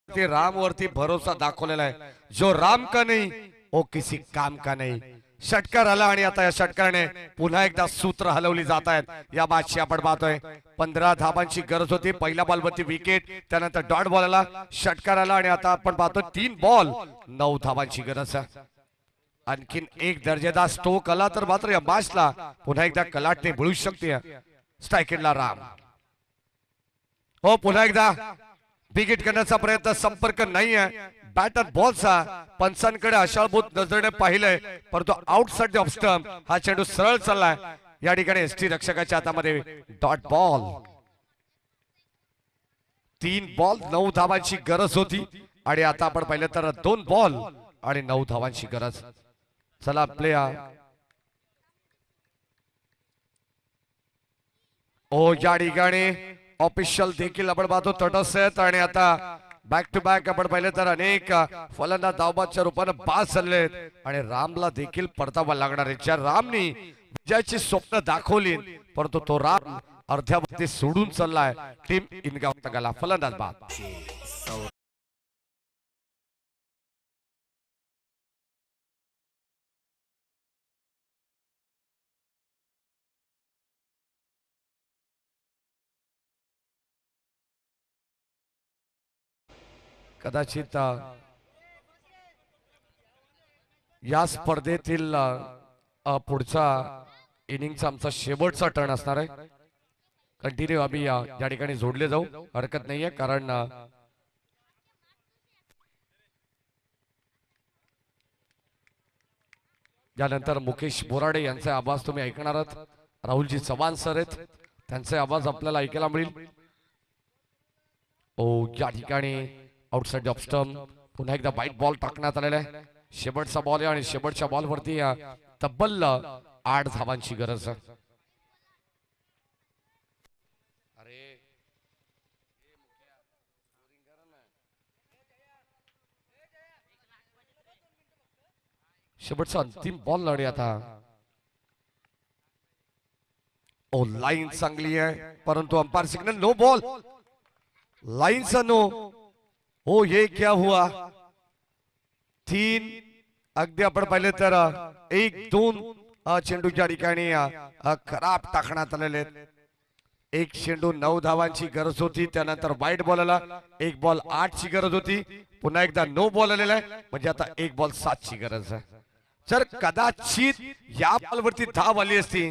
राम वरती भरोसा दाखवलेला आहे. जो राम का नहीं वो किसी काम का नहीं. षटकार आला आणि आता या षटकाराने पुन्हा एकदा सूत्र हलवली जात आहेत. या मॅचची आपण पाहतोय 15 धावांची गरज होती. पहिल्या बॉल वरती विकेट, त्यानंतर डॉट बॉल आला, षटकार आला आणि आता आपण पाहतो 3 बॉल 9 धावांची गरज आहे. आणखीन एक दर्जेदार स्ट्रोक आला तर मात्र या मॅचला पुन्हा एकदा कलाटणी मिळू शकते. स्ट्रायकेटला राम. हो पुन्हा एकदा विकेट करण्याचा प्रयत्न, संपर्क नाही आहे बॅटर बॉलचा. पंचांकडे आशाभूत नजरेने पाहिलंय परंतु आउटसाइड ऑफ स्टंप हा चेंडू सरळ चाललाय. या ठिकाणी एसटी रक्षकाच्या हातामध्ये डॉट बॉल. 3 बॉल 9 धावांची गरज होती आणि आता आपण पाहिलं तर 2 बॉल आणि 9 धावांची गरज. चला प्ले. ओ या ठिकाणी ऑफिशियल देखील आपण पाहतो तटस्थ आहेत आणि आता बॅक टू बॅक आपण पाहिलं तर अनेक फलंदाज धावबादच्या रूपाने बाद झाले आणि रामला देखील परतावा लागणार आहे. ज्या रामनी विजयाची स्वप्न दाखवली परंतु तो राम अर्ध्यावरती सोडून चाललाय. टीम इनगाव संघाला फलंदाज बाद. कदाचित या स्पर्धेतील पुढचा इनिंगचा आमचा शेवटचा टर्न असणार आहे. कंटिन्यू आम्ही या ठिकाणी जोडले जाऊ, हरकत नाहीये. कारण यानंतर मुकेश बोराडे यांचे आवाज तुम्ही ऐकणार आहात. राहुलजी चव्हाण सर आहेत, त्यांचे आवाज आपल्याला ऐकायला मिळेल. ओ या ठिकाणी आउटसाइड ऑफ स्टंप पुन्हा एकदा वाईट बॉल टाकण्यात आलेला आहे. शेवटचा बॉल आहे आणि शेवटच्या बॉल वरती तब्बल 8 धावांची गरज आहे. शेवटचा अंतिम बॉल लढे आता. ओ लाईन चांगली आहे परंतु umpire signal no ball. Line सा नो. ओ ये क्या हुआ. 3 अगदी आपण पाहिले तर 1-2 चेंडूच्या ठिकाणी खराब टाकण्यात आलेले. 1 चेंडू 9 धावांची गरज होती, त्यानंतर वाईट बॉल आला. 1 बॉल 8 ची गरज होती, पुन्हा एकदा नो बॉल आलेला आहे म्हणजे आता 1 बॉल 7 ची गरज आहे. जर कदाचित या बॉल वरती धाव आली असती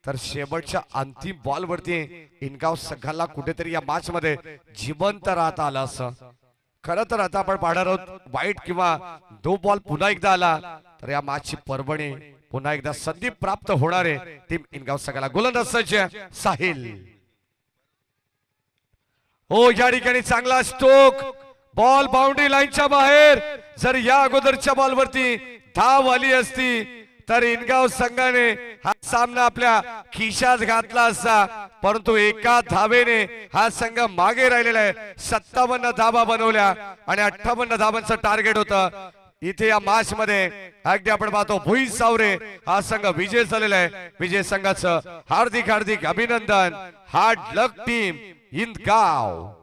तर शेवटच्या अंतिम बॉल वरती इनगाव संघाला कुठेतरी या मॅच मध्ये जिवंत राहता आलं असं. खरं तर आता आपण पाहणार आहोत वाईट किंवा 2 बॉल पुन्हा एकदा आला तर या मॅचची पर्वणी पुन्हा एकदा संधी प्राप्त होणार आहे टीम इनगाव संघाला. गोलंदाज सज्ज साहिल. हो या ठिकाणी चांगला स्ट्रोक, बॉल बाउंड्री लाईनच्या बाहेर. जर या अगोदरच्या बॉल वरती धाव आली असती तर इनगाव संघाने हा सामना आपल्या खिशात घातला असता परंतु एका धावेने हा संघ मागे राहिलेला आहे. 57 धावा बनवल्या आणि 58 धावांचं टार्गेट होतं. इथे या मॅच मध्ये अगदी आपण पाहतो भुई सावरे हा संघ विजय झालेला आहे. विजय संघाचं हार्दिक हार्दिक अभिनंदन. हार्ड लक टीम इनगाव.